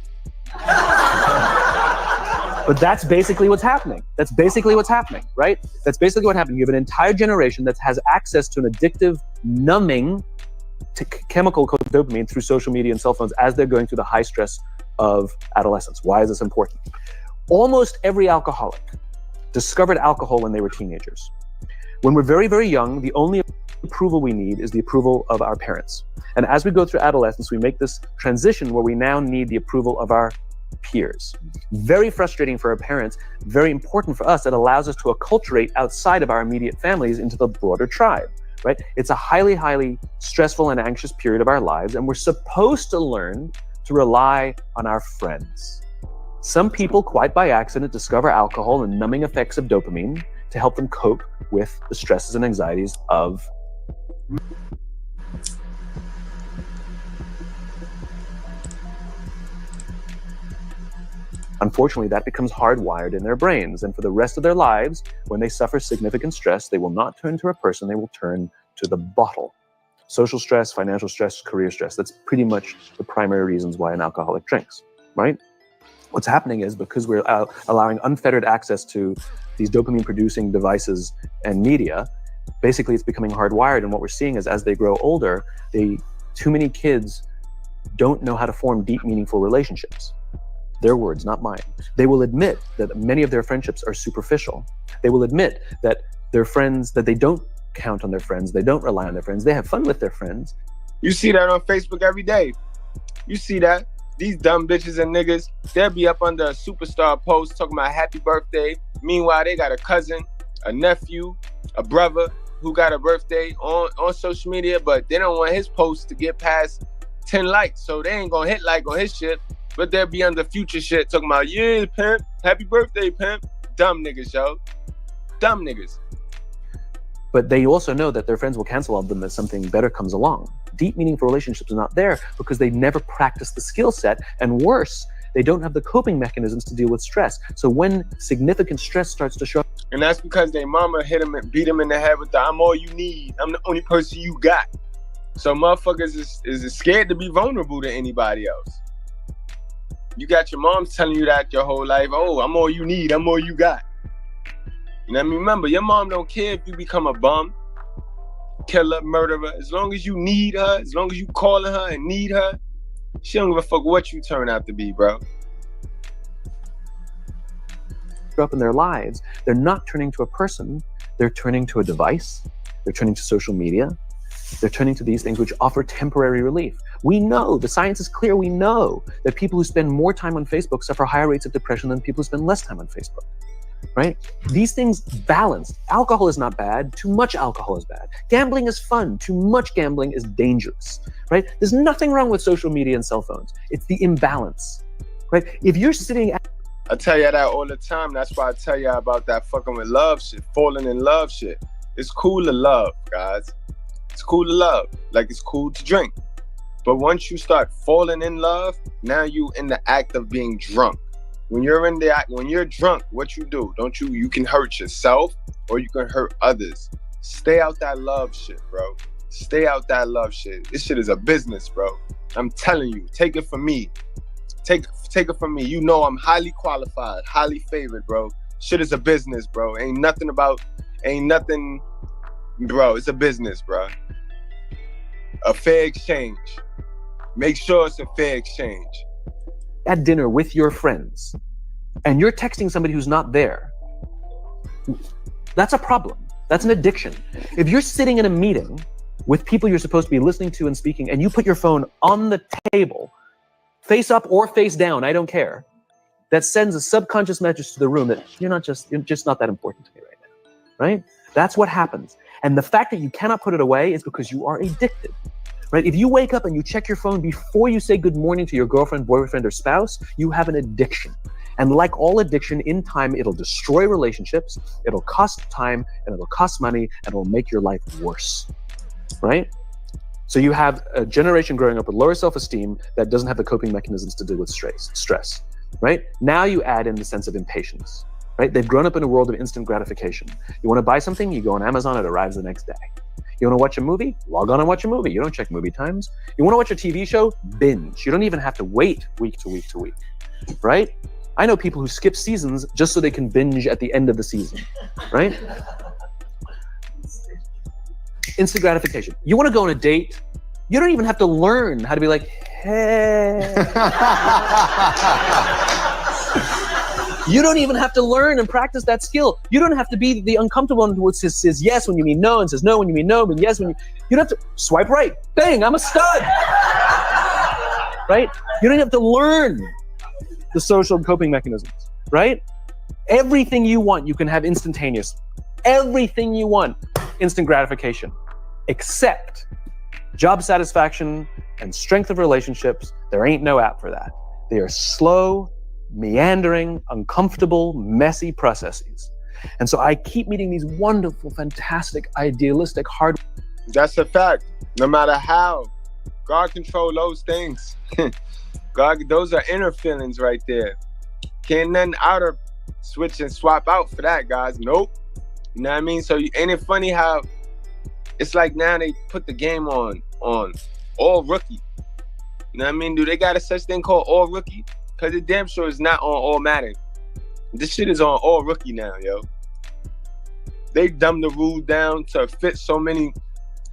[SPEAKER 10] But that's basically what's happening. That's basically what's happening, right? That's basically what happened. You have an entire generation that has access to an addictive, numbing chemical called dopamine through social media and cell phones as they're going through the high stress of adolescence. Why is this important? Almost every alcoholic discovered alcohol when they were teenagers. When we're very, very young, the only approval we need is the approval of our parents. And as we go through adolescence, we make this transition where we now need the approval of our peers. Very frustrating for our parents, very important for us. It allows us to acculturate outside of our immediate families into the broader tribe, right? It's a highly, highly stressful and anxious period of our lives, and we're supposed to learn to rely on our friends. Some people, quite by accident, discover alcohol and numbing effects of dopamine to help them cope with the stresses and anxieties of Unfortunately, that becomes hardwired in their brains, and for the rest of their lives, when they suffer significant stress, they will not turn to a person, they will turn to the bottle. Social stress, financial stress, career stress, that's pretty much the primary reasons why an alcoholic drinks, right? What's happening is because we're allowing unfettered access to these dopamine-producing devices and media, basically it's becoming hardwired, and what we're seeing is as they grow older, too many kids don't know how to form deep, meaningful relationships. Their words, not mine. They will admit that many of their friendships are superficial. They will admit that their friends, that they don't count on their friends, they don't rely on their friends, they have fun with their friends.
[SPEAKER 4] You see that on Facebook every day. You see that. These dumb bitches and niggas, they'll be up under a superstar post talking about happy birthday. Meanwhile, they got a cousin, a nephew, a brother who got a birthday on social media, but they don't want his post to get past 10 likes, so they ain't gonna hit like on his shit. But they'll be under future shit talking about, yeah, pimp, happy birthday, pimp. Dumb niggas, yo. Dumb niggas.
[SPEAKER 10] But they also know that their friends will cancel on them as something better comes along. Deep, meaningful relationships are not there because they never practice the skill set. And worse, they don't have the coping mechanisms to deal with stress. So when significant stress starts to show up.
[SPEAKER 4] And that's because their mama hit them and beat them in the head with the, I'm all you need. I'm the only person you got. So motherfuckers is scared to be vulnerable to anybody else. You got your mom telling you that your whole life. Oh, I'm all you need. I'm all you got. You know what I mean? Remember, your mom don't care if you become a bum, killer, murderer. As long as you need her, as long as you calling her and need her, she don't give a fuck what you turn out to be, bro.
[SPEAKER 10] Up in their lives, they're not turning to a person. They're turning to a device. They're turning to social media. They're turning to these things which offer temporary relief. We know, the science is clear, we know that people who spend more time on Facebook suffer higher rates of depression than people who spend less time on Facebook, right? These things balance. Alcohol is not bad, too much alcohol is bad. Gambling is fun, too much gambling is dangerous, right? There's nothing wrong with social media and cell phones. It's the imbalance, right? If you're sitting at
[SPEAKER 4] I tell you that all the time. That's why I tell you about that fucking with love shit, falling in love shit. It's cool to love, guys. It's cool to love, like it's cool to drink. But once you start falling in love, now you in the act of being drunk. When you're in the act, when you're drunk, what you do? You can hurt yourself or you can hurt others. Stay out that love shit, bro. Stay out that love shit. This shit is a business, bro. I'm telling you, take it from me. Take it from me. You know I'm highly qualified, highly favored, bro. Shit is a business, bro. Ain't nothing, bro. It's a business, bro. A fair exchange. Make sure it's a fair exchange.
[SPEAKER 10] At dinner with your friends, and you're texting somebody who's not there, that's a problem. That's an addiction. If you're sitting in a meeting with people you're supposed to be listening to and speaking, and you put your phone on the table, face up or face down, I don't care, that sends a subconscious message to the room that you're just not that important to me right now, right? That's what happens. And the fact that you cannot put it away is because you are addicted, right? If you wake up and you check your phone before you say good morning to your girlfriend, boyfriend, or spouse, you have an addiction. And like all addiction, in time, it'll destroy relationships, it'll cost time, and it'll cost money, and it'll make your life worse, right? So you have a generation growing up with lower self-esteem that doesn't have the coping mechanisms to deal with stress, right? Now you add in the sense of impatience, right? They've grown up in a world of instant gratification. You want to buy something, you go on Amazon, it arrives the next day. You want to watch a movie? Log on and watch a movie. You don't check movie times. You want to watch a TV show? Binge. You don't even have to wait week to week to week, right? I know people who skip seasons just so they can binge at the end of the season, right? Instant gratification. You want to go on a date? You don't even have to learn how to be like, hey. You don't even have to learn and practice that skill. You don't have to be the uncomfortable one who says yes when you mean no and says no when you mean no, but yes when you don't have to swipe right. Bang, I'm a stud. Right? You don't have to learn the social coping mechanisms, right? Everything you want, you can have instantaneously. Everything you want, instant gratification, except job satisfaction and strength of relationships. There ain't no app for that. They are slow, meandering, uncomfortable, messy processes. And so I keep meeting these wonderful, fantastic, idealistic, hard.
[SPEAKER 4] That's a fact. No matter how, God control those things. God, those are inner feelings right there. Can't nothing outer switch and swap out for that, guys. Nope. You know what I mean? So ain't it funny how it's like now they put the game on all rookie. You know what I mean? Do they got a such thing called all rookie? Because it damn sure is not on all Madden. This shit is on all rookie now, yo. They dumbed the rule down to fit so many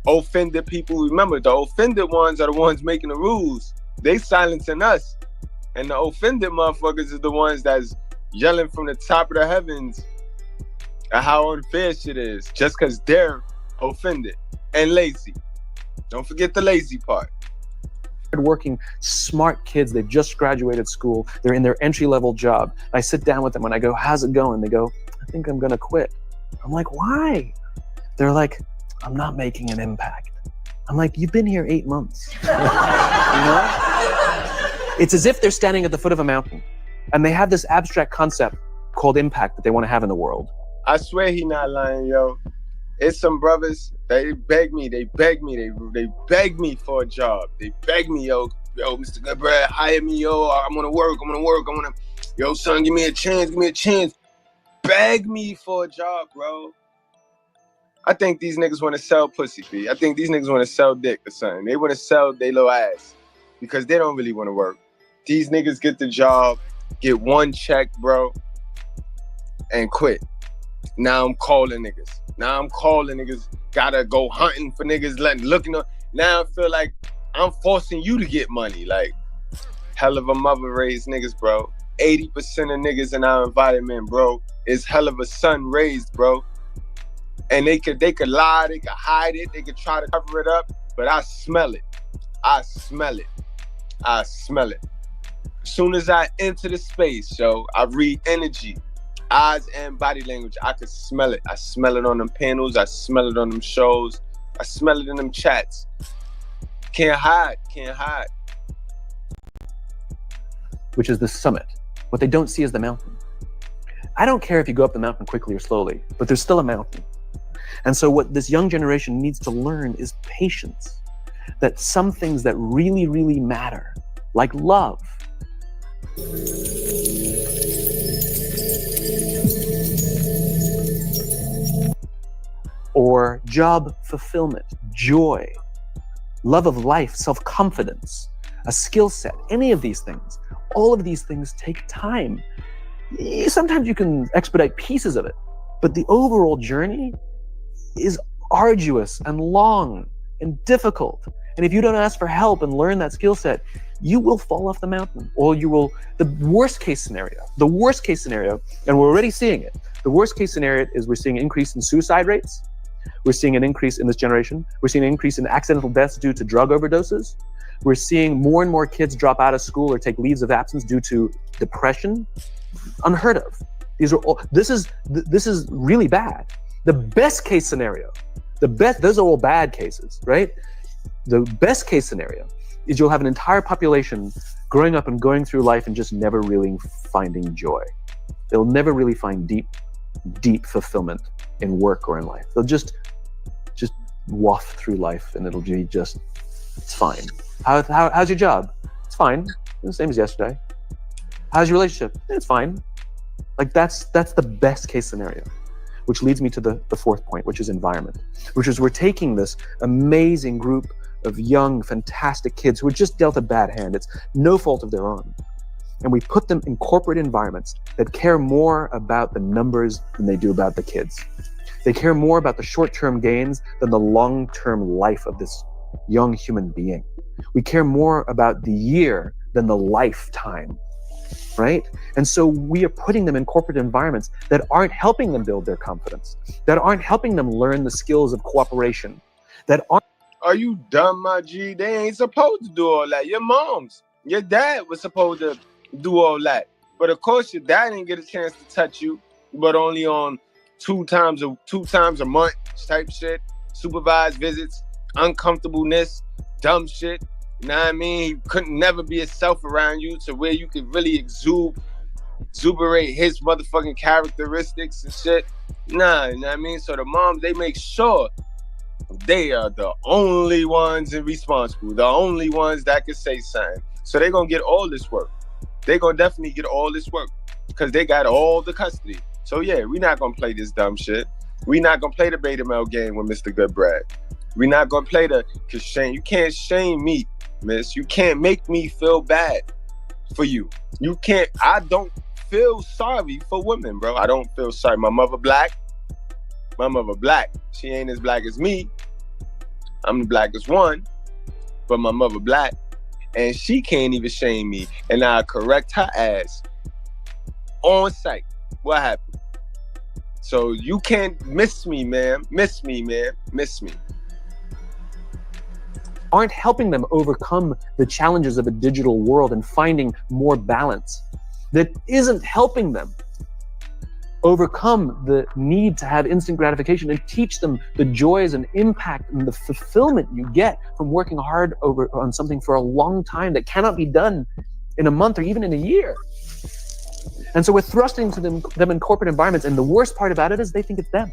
[SPEAKER 4] offended people. Remember, the offended ones are the ones making the rules. They silencing us. And the offended motherfuckers is the ones that's yelling from the top of the heavens at how unfair shit is just because they're offended and lazy. Don't forget the lazy part.
[SPEAKER 10] Working, smart kids, they've just graduated school, they're in their entry-level job. I sit down with them and I go, how's it going? They go, I think I'm gonna quit. I'm like, why? They're like, I'm not making an impact. I'm like, you've been here 8 months. You know? It's as if they're standing at the foot of a mountain and they have this abstract concept called impact that they want to have in the world.
[SPEAKER 4] I swear he not lying, yo. It's some brothers, they beg me for a job. They beg me, yo, Mr. Goodbread, hire me, yo, I'm gonna work, yo, son, give me a chance. Beg me for a job, bro. I think these niggas want to sell pussy, B. I think these niggas want to sell dick or something. They want to sell their little ass because they don't really want to work. These niggas get the job, get one check, bro, and quit. Now I'm calling niggas. Gotta go hunting for niggas, looking up. Now I feel like I'm forcing you to get money. Like, hell of a mother raised niggas, bro. 80% of niggas in our environment, bro, is hell of a son raised, bro. And they could lie, they could hide it, they could try to cover it up, but I smell it. As soon as I enter the space, yo, I read energy. Eyes and body language, I could smell it. I smell it on them panels. I smell it on them shows. I smell it in them chats. Can't hide.
[SPEAKER 10] Which is the summit. What they don't see is the mountain. I don't care if you go up the mountain quickly or slowly, but there's still a mountain. And so what this young generation needs to learn is patience. That some things that really, really matter, like love, or job fulfillment, joy, love of life, self-confidence, a skill set, any of these things, all of these things take time. Sometimes you can expedite pieces of it, but the overall journey is arduous and long and difficult. And if you don't ask for help and learn that skill set, you will fall off the mountain, or you will, the worst case scenario, and we're already seeing it. The worst case scenario is we're seeing an increase in suicide rates. We're seeing an increase in this generation. We're seeing an increase in accidental deaths due to drug overdoses. We're seeing more and more kids drop out of school or take leaves of absence due to depression. Unheard of. This is really bad. The best case scenario, those are all bad cases, right? The best case scenario is you'll have an entire population growing up and going through life and just never really finding joy. They'll never really find deep fulfillment in work or in life. They'll just waft through life, and it'll be just, it's fine. How's your job? It's fine. It's the same as yesterday. How's your relationship? It's fine. Like that's the best case scenario, which leads me to the fourth point, which is environment, which is we're taking this amazing group of young, fantastic kids who are just dealt a bad hand. It's no fault of their own. And we put them in corporate environments that care more about the numbers than they do about the kids. They care more about the short-term gains than the long-term life of this young human being. We care more about the year than the lifetime, right? And so we are putting them in corporate environments that aren't helping them build their confidence, that aren't helping them learn the skills of cooperation, that aren't.
[SPEAKER 4] Are you dumb, my G? They ain't supposed to do all that. Your dad was supposed to do all that. But of course, your dad didn't get a chance to touch you, but only on two times a month type shit, supervised visits, uncomfortableness, dumb shit. You know what I mean? He couldn't never be himself around you to where you could really exuberate his motherfucking characteristics and shit. Nah, you know what I mean? So the moms, they make sure they are the only ones responsible, the only ones that can say something. So they're going to get all this work. They're going to definitely get all this work because they got all the custody. So yeah, we're not going to play this dumb shit. We're not going to play the beta male game with Mr. Goodbrad. We're not going to play cause shame. You can't shame me, miss. You can't make me feel bad for you. You can't. I don't feel sorry for women, bro. I don't feel sorry. My mother black. She ain't as black as me. I'm the blackest one, but my mother black. And she can't even shame me. And I'll correct her ass on site. What happened? So you can't miss me, man. Miss me.
[SPEAKER 10] Aren't helping them overcome the challenges of a digital world and finding more balance. That isn't helping them overcome the need to have instant gratification and teach them the joys and impact and the fulfillment you get from working hard on something for a long time that cannot be done in a month or even in a year. And so we're thrusting to them in corporate environments, and the worst part about it is they think it's them.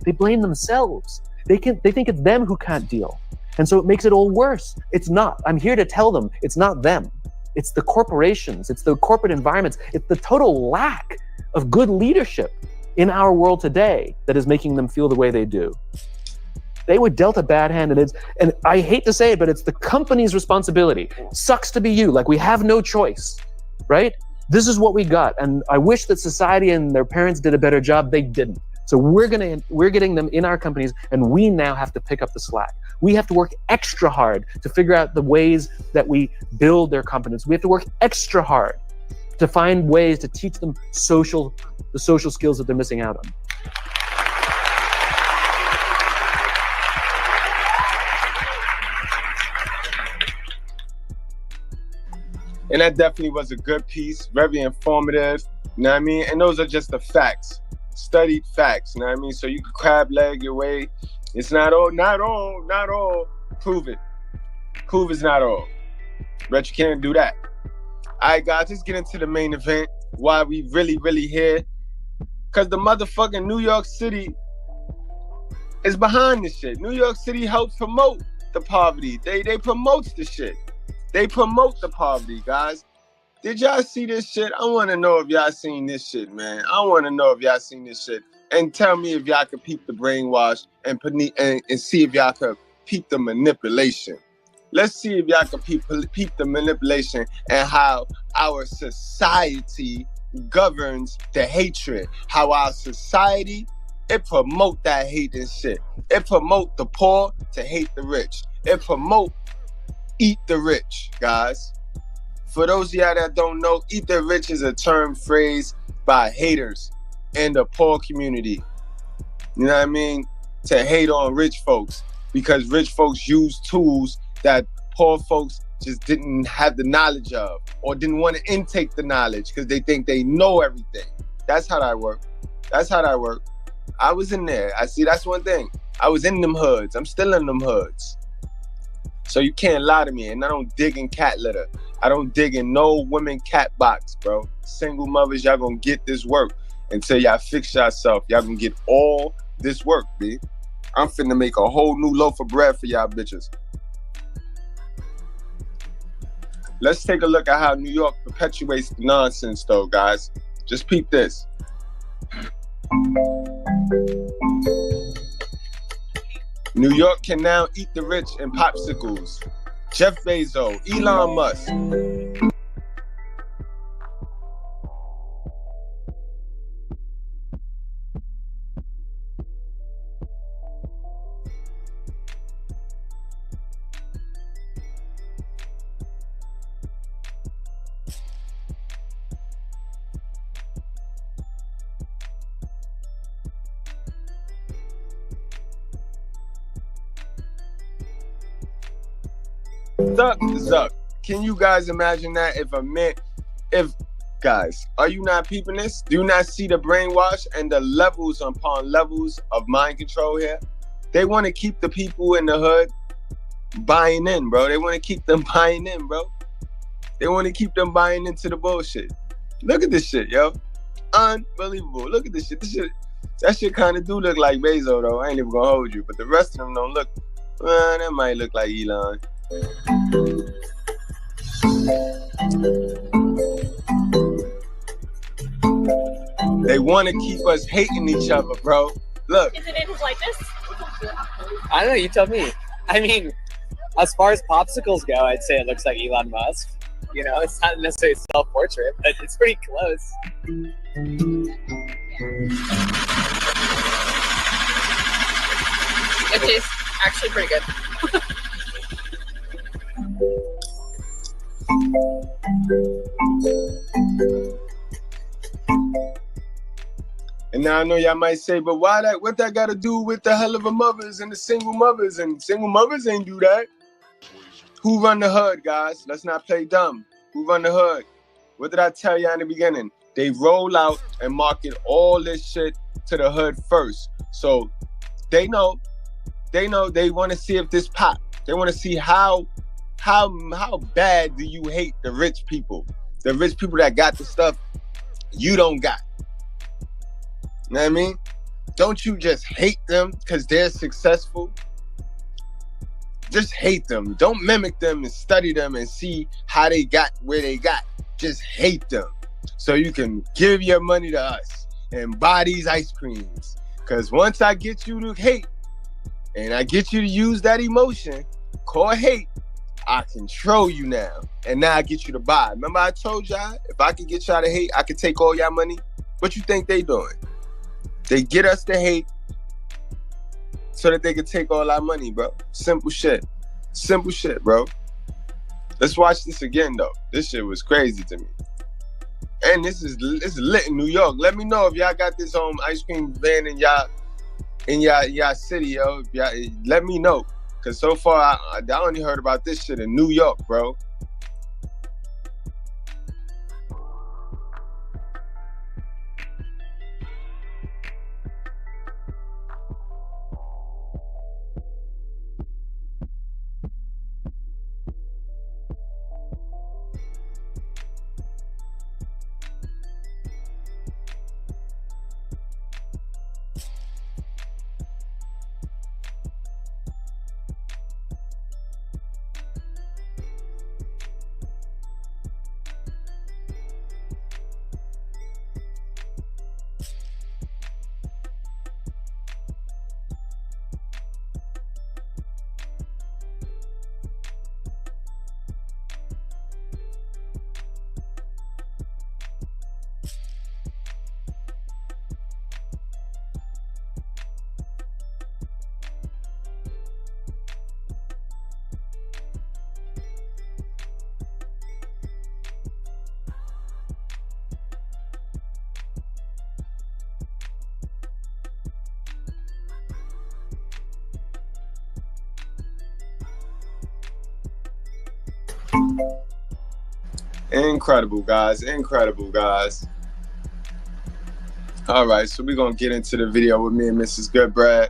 [SPEAKER 10] They blame themselves. They think it's them who can't deal. And so it makes it all worse. It's not. I'm here to tell them it's not them. It's the corporations. It's the corporate environments. It's the total lack of good leadership in our world today that is making them feel the way they do. They were dealt a bad hand, and I hate to say it, but it's the company's responsibility. Sucks to be you. Like, we have no choice, right? This is what we got, and I wish that society and their parents did a better job. They didn't. So we're getting them in our companies, and we now have to pick up the slack. We have to work extra hard to figure out the ways that we build their competence. We have to work extra hard to find ways to teach them the social skills that they're missing out on.
[SPEAKER 4] And that definitely was a good piece, very informative, you know what I mean? And those are just the facts, studied facts, you know what I mean? So you can crab leg your way. It's not all. Prove it. Prove it's not all. But you can't do that. All right, guys, let's get into the main event. Why we really here. Because the motherfucking New York City is behind this shit. New York City helps promote the poverty. They promotes the shit. They promote the poverty, guys. Did y'all see this shit? I want to know if y'all seen this shit, man. I want to know if y'all seen this shit. And tell me if y'all could peep the brainwash and see if y'all could peep the manipulation. Let's see if y'all can peep the manipulation and how our society governs the hatred. How our society, it promote that hate and shit. It promote the poor to hate the rich. It promote eat the rich, guys. For those of y'all that don't know, eat the rich is a term phrased by haters in the poor community. You know what I mean? To hate on rich folks because rich folks use tools that poor folks just didn't have the knowledge of or didn't want to intake the knowledge because they think they know everything. That's how that work. That's how that work. I was in there. I see, that's one thing. I was in them hoods. I'm still in them hoods. So you can't lie to me. And I don't dig in cat litter. I don't dig in no women cat box, bro. Single mothers, y'all gonna get this work until y'all fix yourself. Y'all gonna get all this work, B. I'm finna make a whole new loaf of bread for y'all bitches. Let's take a look at how New York perpetuates the nonsense, though, guys. Just peep this. New York can now eat the rich in popsicles. Jeff Bezos, Elon Musk. Zuck. Can you guys imagine that if guys, are you not peeping this? Do you not see the brainwash and the levels upon levels of mind control here? They want to keep the people in the hood buying in, bro. They want to keep them buying in, bro. They want to keep them buying into the bullshit. Look at this shit, yo. Unbelievable. Look at this shit. That shit kind of do look like Bezos, though. I ain't even gonna hold you. But the rest of them don't look. That might look like Elon. They want to keep us hating each other, bro. Look.
[SPEAKER 12] Is it like this?
[SPEAKER 13] I don't know. You tell me. I mean, as far as popsicles go, I'd say it looks like Elon Musk. You know, it's not necessarily a self-portrait, but it's pretty close.
[SPEAKER 12] It tastes actually pretty good.
[SPEAKER 4] And now I know y'all might say, but why that? What that got to do with the hell of a mothers and the single mothers? And single mothers ain't do that. Who run the hood, guys? Let's not play dumb. Who run the hood? What did I tell y'all in the beginning? They roll out and market all this shit to the hood first. So they know they want to see if this pop. They want to see how bad do you hate the rich people? The rich people that got the stuff you don't got. You know what I mean? Don't you just hate them because they're successful? Just hate them. Don't mimic them and study them and see how they got where they got. Just hate them so you can give your money to us and buy these ice creams. Because once I get you to hate and I get you to use that emotion called hate, I control you now. And now I get you to buy. Remember I told y'all, if I could get y'all to hate, I could take all y'all money. What you think they doing? They get us to hate so that they can take all our money, bro. Simple shit. Simple shit, bro. Let's watch this again, though. This shit was crazy to me. And this is lit in New York. Let me know if y'all got this ice cream van in y'all city, yo. Let me know. Because so far, I only heard about this shit in New York, bro. Incredible, guys. Incredible, guys. All right, so we're going to get into the video with me and Mrs. Goodbread.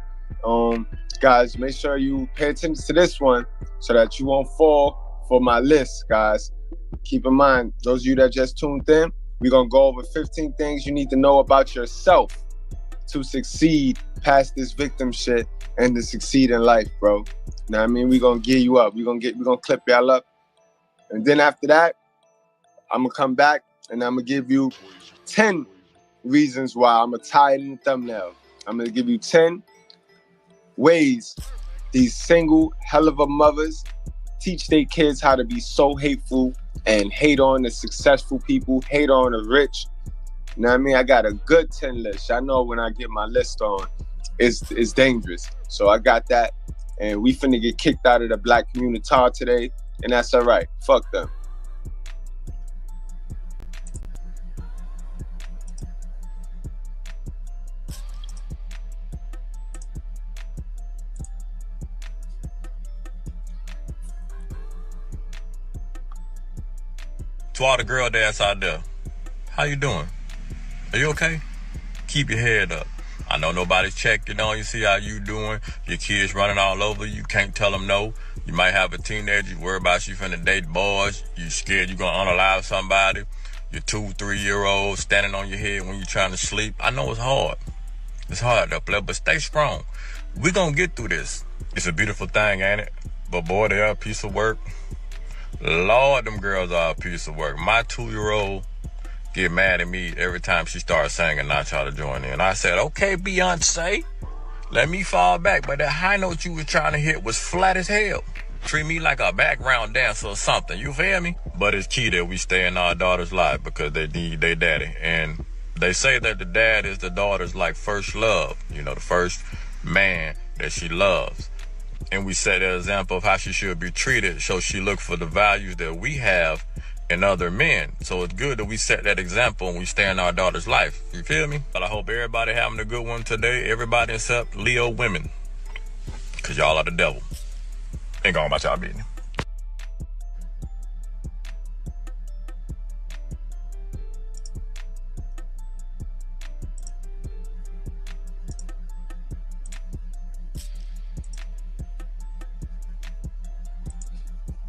[SPEAKER 4] Guys, make sure you pay attention to this one so that you won't fall for my list, guys. Keep in mind, those of you that just tuned in, we're going to go over 15 things you need to know about yourself to succeed past this victim shit and to succeed in life, bro. You know what I mean? We're going to gear you up. We're going to clip y'all up. And then after that, I'm going to come back and I'm going to give you 10 reasons why. I'm going to tie it in the thumbnail. I'm going to give you 10 ways these single hell of a mothers teach their kids how to be so hateful and hate on the successful people, hate on the rich. You know what I mean? I got a good 10 list. I know when I get my list on, it's dangerous. So I got that. And we finna get kicked out of the black community today. And that's all right. Fuck them.
[SPEAKER 14] To all the girl dads out there, how you doing? Are you okay? Keep your head up. I know nobody's checking on you, see how you doing. Your kids running all over you, can't tell them no. You might have a teenager, you worry about you finna date boys. You scared you gonna unalive somebody. Your 2-3-year-old standing on your head when you're trying to sleep. I know it's hard. It's hard up there, but stay strong. We gonna get through this. It's a beautiful thing, ain't it? But boy, they are a piece of work. Lord, them girls are a piece of work. My 2-year-old get mad at me every time she starts singing and I try to join in. I said, okay, Beyonce, let me fall back. But that high note you was trying to hit was flat as hell. Treat me like a background dancer or something, you feel me? But it's key that we stay in our daughter's life because they need their daddy. And they say that the dad is the daughter's like first love, you know, the first man that she loves. And we set an example of how she should be treated, so she look for the values that we have in other men. So it's good that we set that example and we stay in our daughter's life. You feel me? But I hope everybody having a good one today. Everybody except Leo women, because y'all are the devil. Ain't going about y'all business.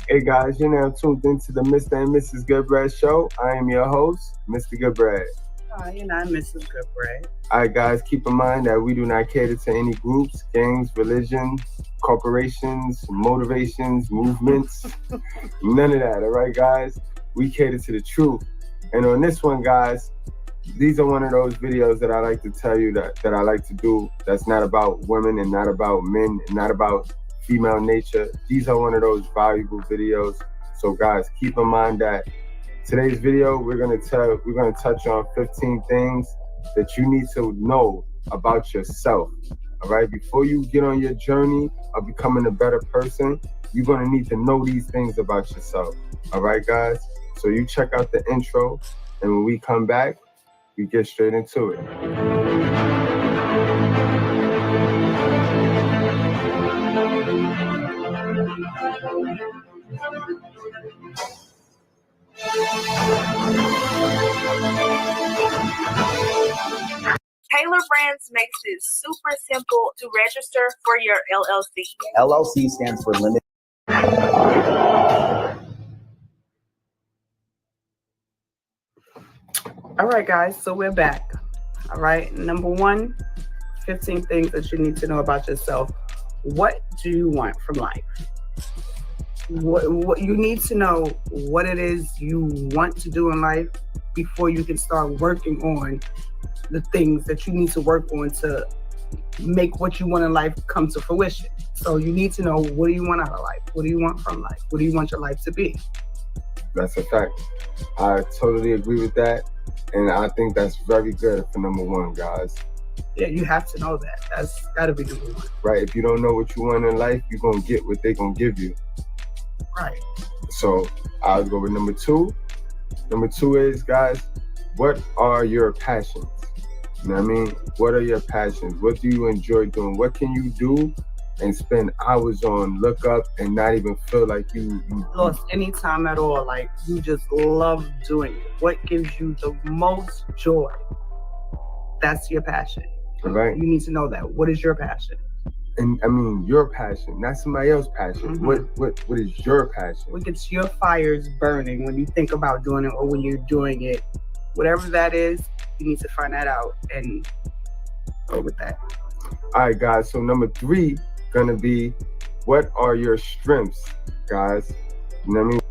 [SPEAKER 4] Hey guys, you're now tuned into the Mr. and Mrs. Goodbread show. I am your host, Mr. Goodbread.
[SPEAKER 15] Hi, and I'm Mrs. Goodbread.
[SPEAKER 4] All right, guys, keep in mind that we do not cater to any groups, gangs, religions, corporations, motivations, movements, none of that, all right, guys? We cater to the truth. And on this one, guys, these are one of those videos that I like to tell you that I like to do that's not about women and not about men and not about female nature. These are one of those valuable videos. So guys, keep in mind that today's video, we're gonna touch on 15 things that you need to know about yourself. All right, before you get on your journey of becoming a better person, you're gonna need to know these things about yourself. All right, guys. So you check out the intro, and when we come back, we get straight into it.
[SPEAKER 16] Taylor Brands makes it super simple to register for your LLC.
[SPEAKER 17] LLC stands for Limited.
[SPEAKER 15] All right, guys, so we're back. All right, number one, 15 things that you need to know about yourself. What do you want from life? What you need to know what it is you want to do in life before you can start working on the things that you need to work on to make what you want in life come to fruition. So you need to know, what do you want out of life? What do you want from life? What do you want your life to be?
[SPEAKER 4] That's a fact. I totally agree with that. And I think that's very good for number one, guys.
[SPEAKER 15] Yeah, you have to know that. That's got to be number one.
[SPEAKER 4] Right. If you don't know what you want in life, you're going to get what they're going to give you.
[SPEAKER 15] Right.
[SPEAKER 4] So I'll go with number two. Number two is, guys, what are your passions? You know what I mean? What are your passions? What do you enjoy doing? What can you do and spend hours on lookup and not even feel like you
[SPEAKER 15] lost any time at all. Like you just love doing it. What gives you the most joy? That's your passion.
[SPEAKER 4] Right.
[SPEAKER 15] You need to know that. What is your passion?
[SPEAKER 4] And I mean your passion, not somebody else's passion. What is your passion?
[SPEAKER 15] What gets your fires burning when you think about doing it or when you're doing it? Whatever that is, you need to find that out and go with that.
[SPEAKER 4] All right, guys. So number 3 gonna be, what are your strengths, guys? You know what I mean?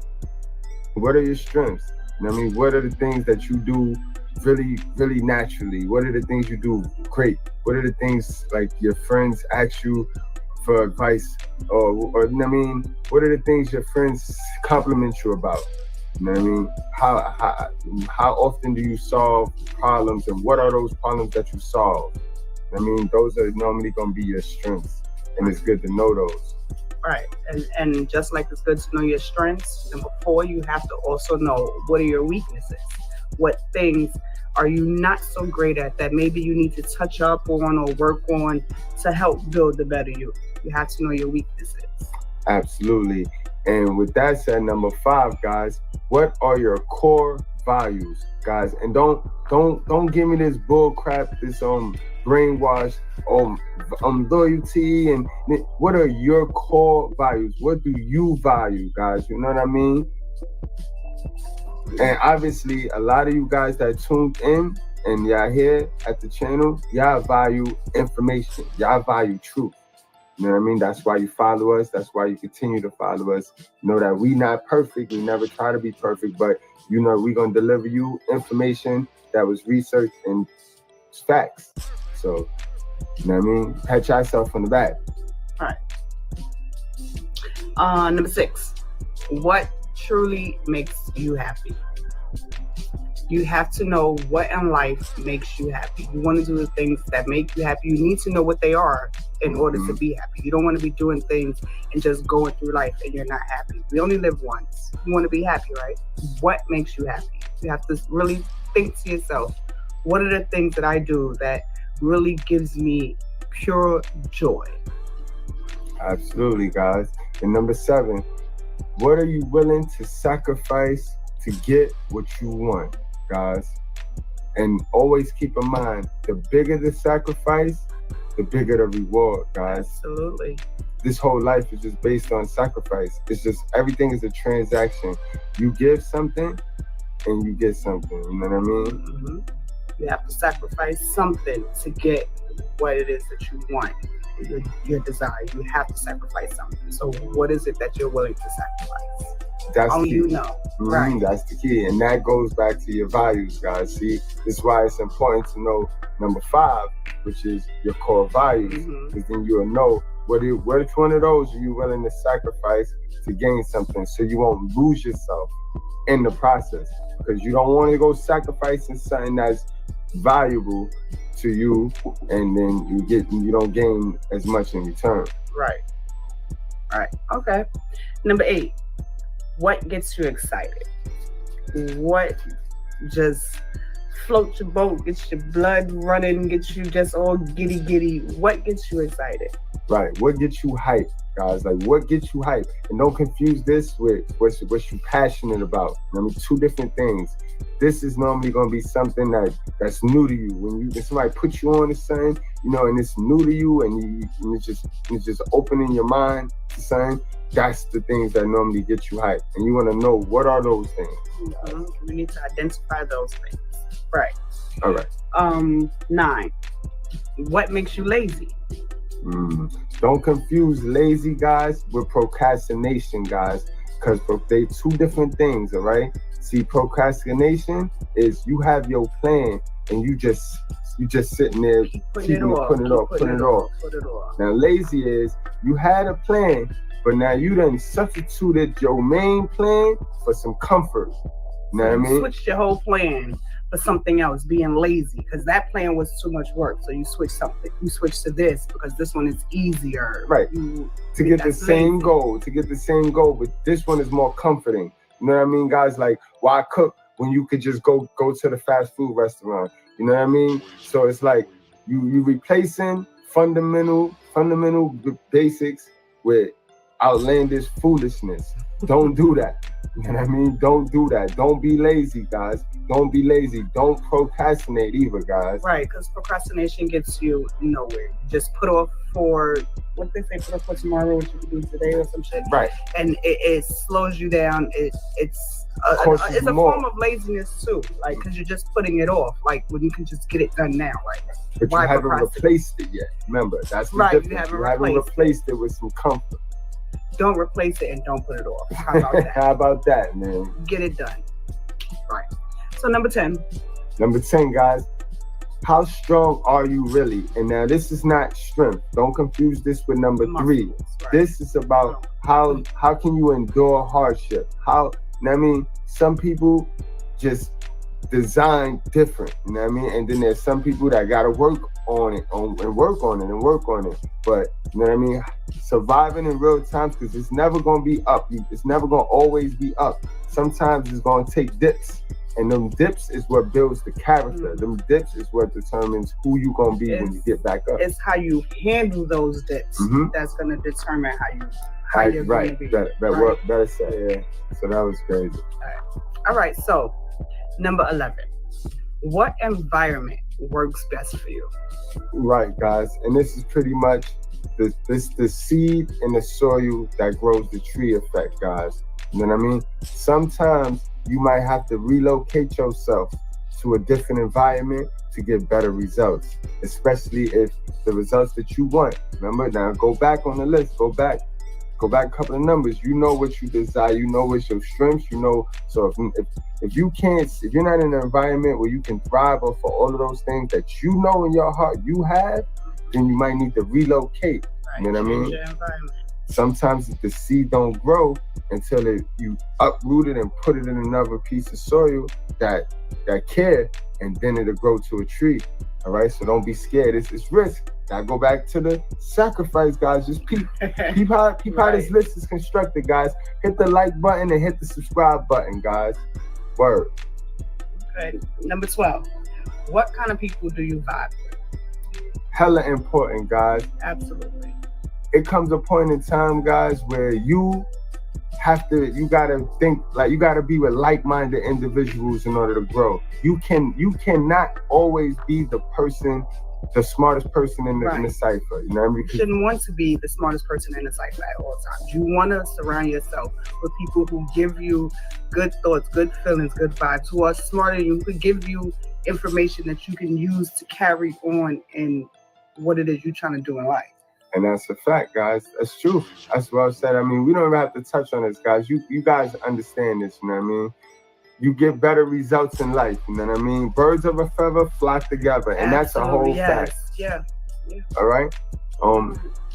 [SPEAKER 4] What are your strengths? You know what I mean? What are the things that you do really, really naturally? What are the things you do great? What are the things like your friends ask you for advice, or you know what I mean? What are the things your friends compliment you about? You know what I mean? How often do you solve problems, and what are those problems that you solve? I mean, those are normally going to be your strengths, and it's good to know those.
[SPEAKER 15] Right, and just like it's good to know your strengths, number 4, you have to also know what are your weaknesses. What things are you not so great at that maybe you need to touch up on or work on to help build the better you? You have to know your weaknesses.
[SPEAKER 4] Absolutely. And with that said, number 5, guys, what are your core values, guys? And don't give me this bull crap, this brainwash, loyalty, and what are your core values? What do you value, guys? You know what I mean? And obviously, a lot of you guys that tuned in and y'all here at the channel, y'all value information. Y'all value truth. You know what I mean? That's why you follow us. That's why you continue to follow us. Know that we not perfect. We never try to be perfect, but you know we're going to deliver you information that was researched and facts. So, you know what I mean? Pat yourself on the back.
[SPEAKER 15] All right. Number 6, what truly makes you happy? You have to know what in life makes you happy. You want to do the things that make you happy. You need to know what they are in order to be happy. You don't want to be doing things and just going through life and you're not happy. We only live once. You want to be happy, right? What makes you happy? You have to really think to yourself, what are the things that I do that really gives me pure joy?
[SPEAKER 4] Absolutely, guys. And number 7, what are you willing to sacrifice to get what you want, guys? And always keep in mind, the bigger the sacrifice, the bigger the reward, guys.
[SPEAKER 15] Absolutely.
[SPEAKER 4] This whole life is just based on sacrifice. It's just, everything is a transaction. You give something and you get something. You know what I mean?
[SPEAKER 15] Mm-hmm. You have to sacrifice something to get what it is that you want, your desire. You have to sacrifice something. So what is it that you're willing to sacrifice?
[SPEAKER 4] That's
[SPEAKER 15] only
[SPEAKER 4] the key.
[SPEAKER 15] You know. Right.
[SPEAKER 4] That's the key. And that goes back to your values, guys. See, this is why it's important to know number 5, which is your core values. Because then you'll know which one of those are you willing to sacrifice to gain something, so you won't lose yourself in the process. Because you don't want to go sacrificing something that's valuable to you, and then you don't gain as much in return.
[SPEAKER 15] Right. All right. Okay. Number 8. What gets you excited? What just floats your boat, gets your blood running, gets you just all giddy? What gets you excited?
[SPEAKER 4] Right. What gets you hyped, guys? Like, what gets you hyped? And don't confuse this with what you're passionate about. I mean, 2 different things. This is normally going to be something that's new to you. When somebody puts you on to something, you know, and it's new to you, and it's just opening your mind to something. That's the things that normally get you hyped. And you want to know, what are those things?
[SPEAKER 15] Mm-hmm. We need to identify those things. Right.
[SPEAKER 4] All right.
[SPEAKER 15] 9. What makes you lazy?
[SPEAKER 4] Don't confuse lazy, guys, with procrastination, guys, because they 2 different things, all right? See, procrastination is you have your plan and you just sitting there putting it off. Now, lazy is you had a plan, but now you done substituted your main plan for some comfort. You know what I mean?
[SPEAKER 15] Switched your whole plan for something else, being lazy, because that plan was too much work. So you switch something. You switch to this because this one is easier.
[SPEAKER 4] Right. To get the same goal. But this one is more comforting. You know what I mean, guys? Like, why cook when you could just go to the fast food restaurant? You know what I mean? So it's like you replacing fundamental basics with outlandish foolishness. Don't do that. You know what I mean? Don't do that. Don't be lazy, guys. Don't be lazy. Don't procrastinate either, guys.
[SPEAKER 15] Right, because procrastination gets you nowhere. You just put off for, what they say, put off for tomorrow, what you can do today or some shit.
[SPEAKER 4] Right.
[SPEAKER 15] And it slows you down. It's a form of laziness too, like, because you're just putting it off, like, when you can just get it done now. Like,
[SPEAKER 4] but you haven't replaced it yet. Remember, that's the difference. You haven't replaced it with some comfort.
[SPEAKER 15] Don't replace it and don't put it off. How about that?
[SPEAKER 4] How about that, man?
[SPEAKER 15] Get it done. Right. So number 10.
[SPEAKER 4] Number 10, guys. How strong are you really? And now this is not strength. Don't confuse this with number 3. Right. This is about how can you endure hardship? I mean, some people just design different, you know what I mean? And then there's some people that gotta work on it. But you know what I mean? Surviving in real times, because it's never gonna be up. It's never gonna always be up. Sometimes it's gonna take dips. And them dips is what builds the character. Them dips is what determines who you gonna be when you get back up.
[SPEAKER 15] It's how you handle those dips that's gonna determine how you're gonna be.
[SPEAKER 4] Better say, yeah. So that was crazy.
[SPEAKER 15] All right, so number 11. What environment works best for you?
[SPEAKER 4] Right, guys. And this is pretty much the seed in the soil that grows the tree effect, guys. You know what I mean? Sometimes you might have to relocate yourself to a different environment to get better results, especially if the results that you want. Remember, now go back on the list, go back a couple of numbers. You know what you desire, you know what's your strengths, you know. So if you're not in an environment where you can thrive off for all of those things that you know in your heart you have, then you might need to relocate. You know what I mean? Sometimes the seed don't grow until you uproot it and put it in another piece of soil that care, and then it'll grow to a tree. All right, so don't be scared. It's risk. I go back to the sacrifice, guys. Just peep how this list is constructed, guys. Hit the like button and hit the subscribe button, guys. Word.
[SPEAKER 15] Okay. Number 12. What kind of people do you vibe with?
[SPEAKER 4] Hella important, guys.
[SPEAKER 15] Absolutely.
[SPEAKER 4] It comes a point in time, guys, where you gotta think, like, you gotta be with like-minded individuals in order to grow. You cannot always be the smartest person in the cipher. You know what I mean?
[SPEAKER 15] You shouldn't want to be the smartest person in the cipher at all times. You want to surround yourself with people who give you good thoughts, good feelings, good vibes, who are smarter than you, who give you information that you can use to carry on in what it is you're trying to do in life.
[SPEAKER 4] And that's a fact, guys. That's true. That's well said. I mean, we don't even have to touch on this, guys. You guys understand this, you know what I mean? You get better results in life, you know what I mean? Birds of a feather flock together, and that's a whole fact.
[SPEAKER 15] Yeah.
[SPEAKER 4] All right?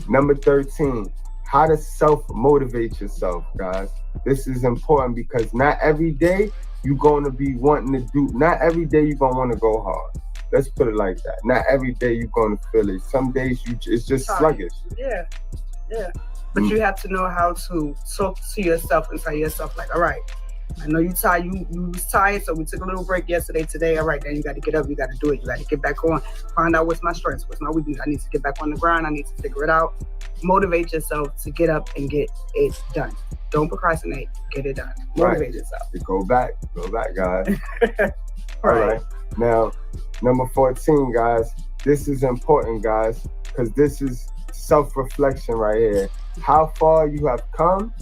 [SPEAKER 4] Number 13, how to self-motivate yourself, guys. This is important because not every day you're going to be wanting to do, not every day you're going to want to go hard. Let's put it like that. Not every day you're going to feel it. Some days it's just sluggish.
[SPEAKER 15] Yeah. But you have to know how to talk to yourself and tell yourself, like, all right, I know you tired. You was tired, so we took a little break yesterday. Today, all right, then you got to get up. You got to do it. You got to get back on. Find out what's my strengths, what's my weakness. I need to get back on the grind. I need to figure it out. Motivate yourself to get up and get it done. Don't procrastinate. Get it done. Motivate yourself.
[SPEAKER 4] Go back, guys. All right. Now, number 14, guys. This is important, guys, because this is self-reflection right here. How far you have come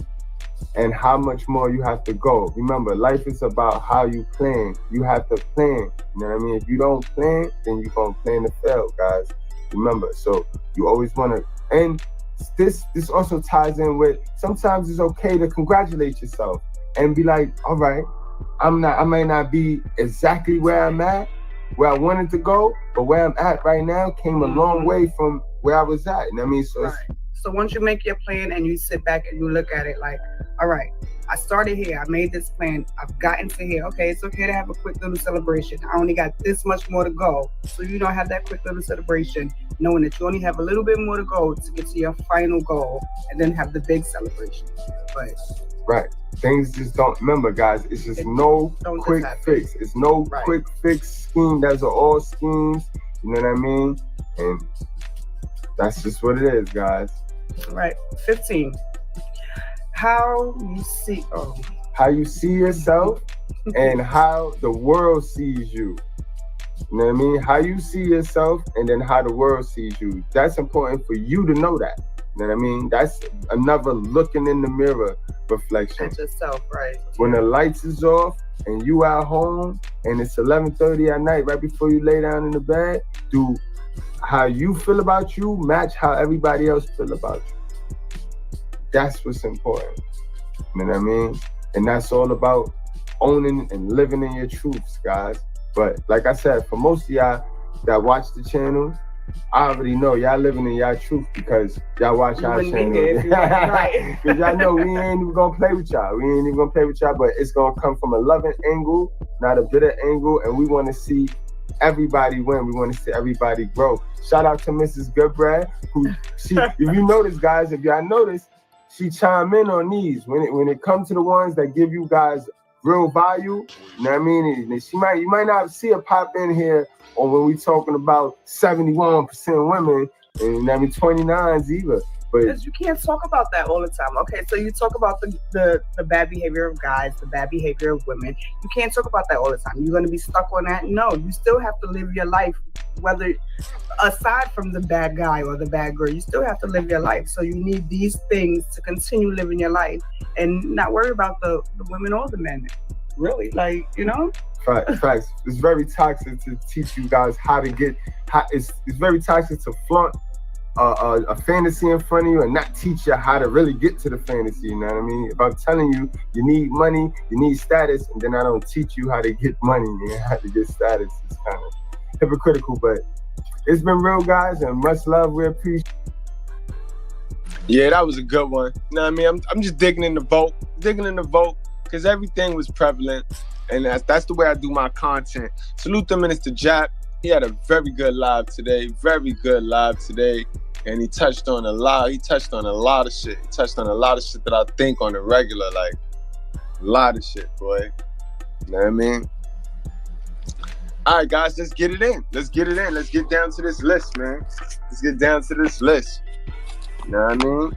[SPEAKER 4] and how much more you have to go. Remember, life is about how you plan. You have to plan. You know what I mean? If you don't plan, then you're going to plan to fail, guys. Remember, so you always want to, and this also ties in with, sometimes it's okay to congratulate yourself and be like, all right, I may not be exactly where I'm at, where I wanted to go, but where I'm at right now came a long way from where I was at. You know what I mean? So
[SPEAKER 15] So once you make your plan and you sit back and you look at it like, all right, I started here, I made this plan, I've gotten to here. Okay, it's okay to have a quick little celebration. I only got this much more to go. So you don't have that quick little celebration, knowing that you only have a little bit more to go to get to your final goal and then have the big celebration. But
[SPEAKER 4] right. Things just don't, remember, guys, it's just no quick fix. It's no quick fix scheme. Those are all schemes. You know what I mean? And That's just what it is, guys.
[SPEAKER 15] Right. 15. How you see
[SPEAKER 4] yourself and how the world sees you. You know what I mean? How you see yourself and then how the world sees you. That's important for you to know that. You know what I mean? That's another looking in the mirror reflection.
[SPEAKER 15] At yourself, right?
[SPEAKER 4] When the lights is off and you at home and it's 11:30 at night, right before you lay down in the bed, do how you feel about you match how everybody else feel about you. That's what's important. You know what I mean? And that's all about owning and living in your truths, guys. But like I said, for most of y'all that watch the channel, I already know y'all living in y'all truth because y'all watch our channel. Because y'all know we ain't even gonna play with y'all. We ain't even gonna play with y'all, but it's gonna come from a loving angle, not a bitter angle, and we wanna see everybody win. We want to see everybody grow. Shout out to Mrs. Goodbrad, who if you notice, guys, if y'all notice, she chime in on these when it comes to the ones that give you guys real value. You know what I mean? And you might not see her pop in here, or when we talking about 71% women and 29s either. But
[SPEAKER 15] because you can't talk about that all the time. Okay, so you talk about the bad behavior of guys, the bad behavior of women. You can't talk about that all the time. You're going to be stuck on that? No, you still have to live your life, whether aside from the bad guy or the bad girl, you still have to live your life. So you need these things to continue living your life and not worry about the women or the men. Really,
[SPEAKER 4] Facts. It's very toxic to teach you guys how to get. It's very toxic to flaunt a fantasy in front of you and not teach you how to really get to the fantasy. You know what I mean? If I'm telling you you need money, you need status, and then I don't teach you how to get money and how to get status, it's kind of hypocritical. But it's been real, guys, and much love. We appreciate. Yeah, that was a good one. You know what I mean? I'm just digging in the vote because everything was prevalent, and that's the way I do my content. Salute to Minister Jap. He had a very good live today. And he touched on a lot. He touched on a lot of shit. He touched on a lot of shit that I think on the regular, like a lot of shit, boy. You know what I mean? All right, guys, let's get it in. Let's get down to this list, man. You know what I mean?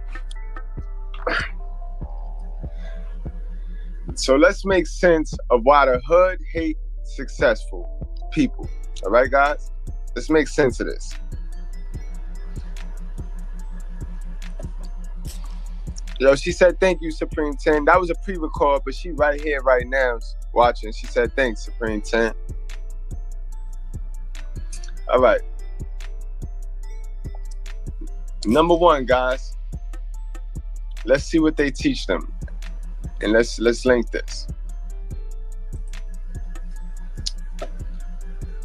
[SPEAKER 4] So let's make sense of why the hood hate successful people. All right, guys? Let's make sense of this. Yo, she said, thank you, Supreme 10. That was a pre-record, but she right here, right now, watching. She said, thanks, Supreme 10. All right. Number one, guys. Let's see what they teach them. And let's link this.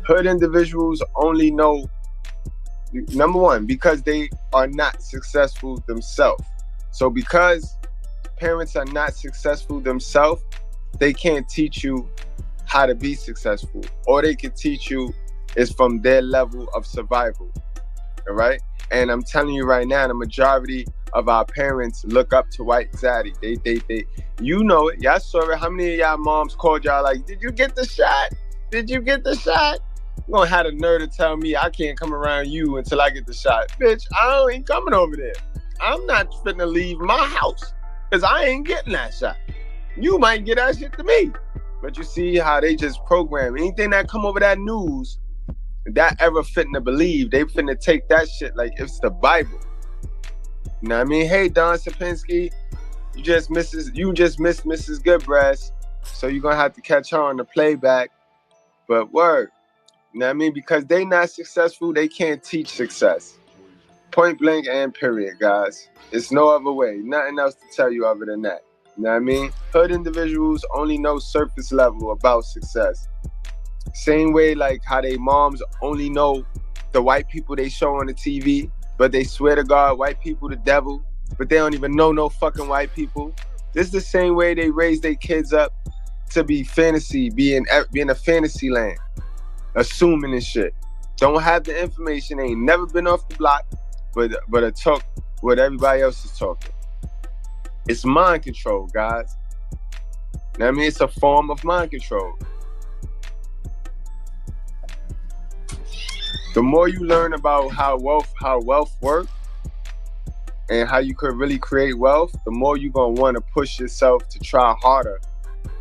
[SPEAKER 4] Hood individuals only know, number one, because they are not successful themselves. So because parents are not successful themselves, they can't teach you how to be successful. All they can teach you is from their level of survival. All right? And I'm telling you right now, the majority of our parents look up to white zaddy. They you know it. Y'all saw it. How many of y'all moms called y'all like, did you get the shot? Did you get the shot? You gonna have the nerve to tell me I can't come around you until I get the shot. Bitch, I ain't coming over there. I'm not finna leave my house because I ain't getting that shot. You might get that shit to me. But you see how they just program anything that come over that news, that ever finna believe, they finna take that shit like it's the Bible. You know what I mean? Hey, Don Sapinski, you just missed Mrs. Goodbrass, so you're gonna have to catch her on the playback. But word, you know what I mean? Because they not successful, they can't teach success. Point blank and period, guys. It's no other way. Nothing else to tell you other than that. You know what I mean? Hood individuals only know surface level about success. Same way like how they moms only know the white people they show on the TV, but they swear to God white people the devil, but they don't even know no fucking white people. This is the same way they raise their kids up to be fantasy, being a fantasy land, assuming and shit. Don't have the information, ain't never been off the block, but I talk what everybody else is talking. It's mind control, guys. You know what I mean? It's a form of mind control. The more you learn about how wealth works and how you could really create wealth, the more you're gonna want to push yourself to try harder.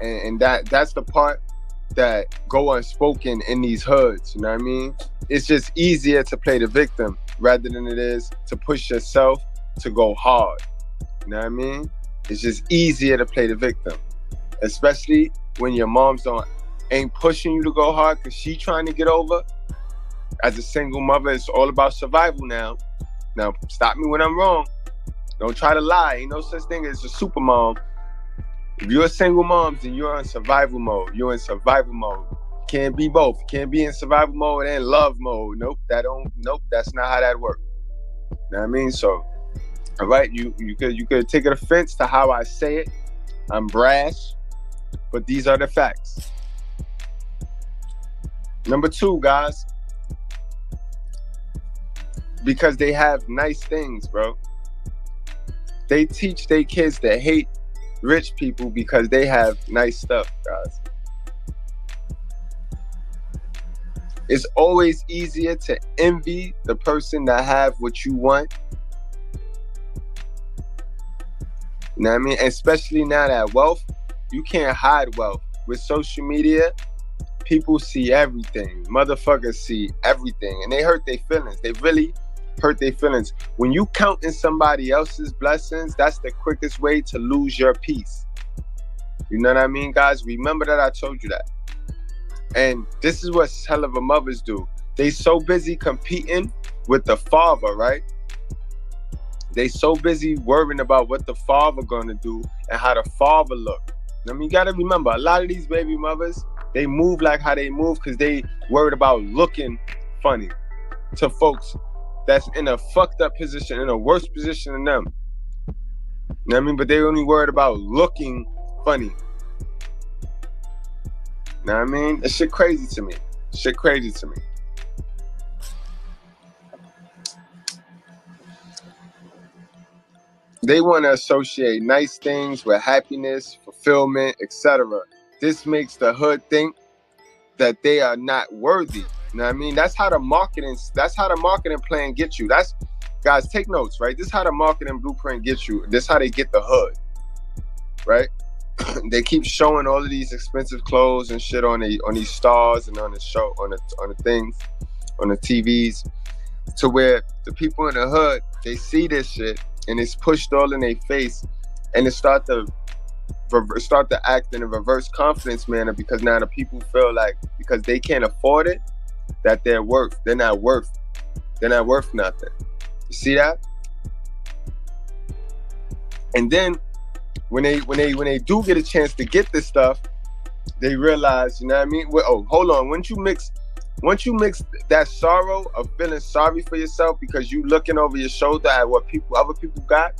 [SPEAKER 4] And that's the part that go unspoken in these hoods, you know what I mean? It's just easier to play the victim rather than it is to push yourself to go hard. You know what I mean? It's just easier to play the victim, especially when your mom's ain't pushing you to go hard because she trying to get over. As a single mother, it's all about survival now. Now, stop me when I'm wrong. Don't try to lie. Ain't no such thing as a super mom. If you're a single mom, then you're in survival mode. You're in survival mode. Can't be both. Can't be in survival mode and love mode. Nope, that's not how that works. You know what I mean? So, all right, you could take offense to how I say it. I'm brash, but these are the facts. Number 2, guys, because they have nice things, bro. They teach their kids to hate rich people because they have nice stuff, guys. It's always easier to envy the person that have what you want. You know what I mean? Especially now that wealth, you can't hide wealth. With social media, people see everything. Motherfuckers see everything. And they hurt their feelings. They really hurt their feelings. When you counting somebody else's blessings, that's the quickest way to lose your peace. You know what I mean, guys? Remember that I told you that. And this is what hell of a mothers do. They so busy competing with the father, right? They so busy worrying about what the father gonna do and how the father look. I mean, you gotta remember, a lot of these baby mothers, they move like how they move because they worried about looking funny to folks that's in a fucked up position, in a worse position than them. You know what I mean? But they only worried about looking funny. You know what I mean? That shit crazy to me. Shit crazy to me. They want to associate nice things with happiness, fulfillment, etc. This makes the hood think that they are not worthy. You know what I mean? That's how the marketing plan gets you. That's, guys, take notes, right? This is how the marketing blueprint gets you. This is how they get the hood, right? They keep showing all of these expensive clothes and shit on these stars and on the show, on the things, on the TVs, to where the people in the hood, they see this shit and it's pushed all in their face, and it start to act in a reverse confidence manner, because now the people feel like because they can't afford it, that they're not worth nothing. You see that? And then when they do get a chance to get this stuff, they realize, you know what I mean? Well, oh, hold on. Once you mix that sorrow of feeling sorry for yourself because you looking over your shoulder at what other people got,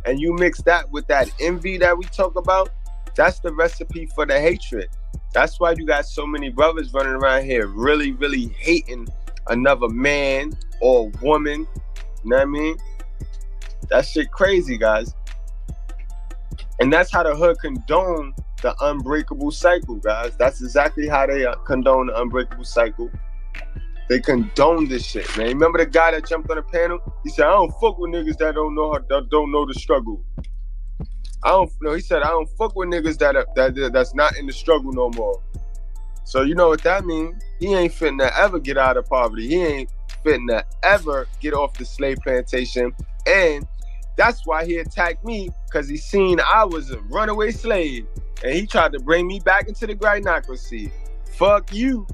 [SPEAKER 4] and you mix that with that envy that we talk about, that's the recipe for the hatred. That's why you got so many brothers running around here really, really hating another man or woman. You know what I mean? That shit crazy, guys. And that's how the hood condone the unbreakable cycle, guys. That's exactly how they condone the unbreakable cycle. They condone this shit, man. Remember the guy that jumped on the panel? He said, "I don't fuck with niggas that don't know the struggle." He said, "I don't fuck with niggas that's not in the struggle no more." So you know what that means? He ain't fitting to ever get out of poverty. He ain't fitting to ever get off the slave plantation. And that's why he attacked me, because he seen I was a runaway slave. And he tried to bring me back into the grinocracy. Fuck you.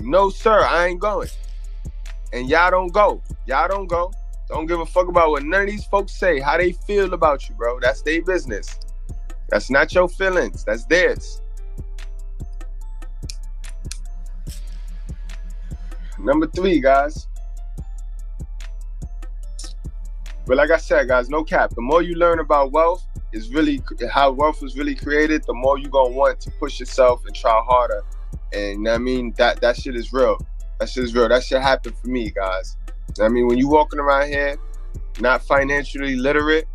[SPEAKER 4] No, sir, I ain't going. And y'all don't go. Y'all don't go. Don't give a fuck about what none of these folks say, how they feel about you, bro. That's their business. That's not your feelings. That's theirs. Number 3, guys. But like I said, guys, no cap. The more you learn about wealth, is really how wealth was really created, the more you're gonna want to push yourself and try harder. And I mean, that shit is real. That shit is real. That shit happened for me, guys. I mean, when you walking around here not financially literate,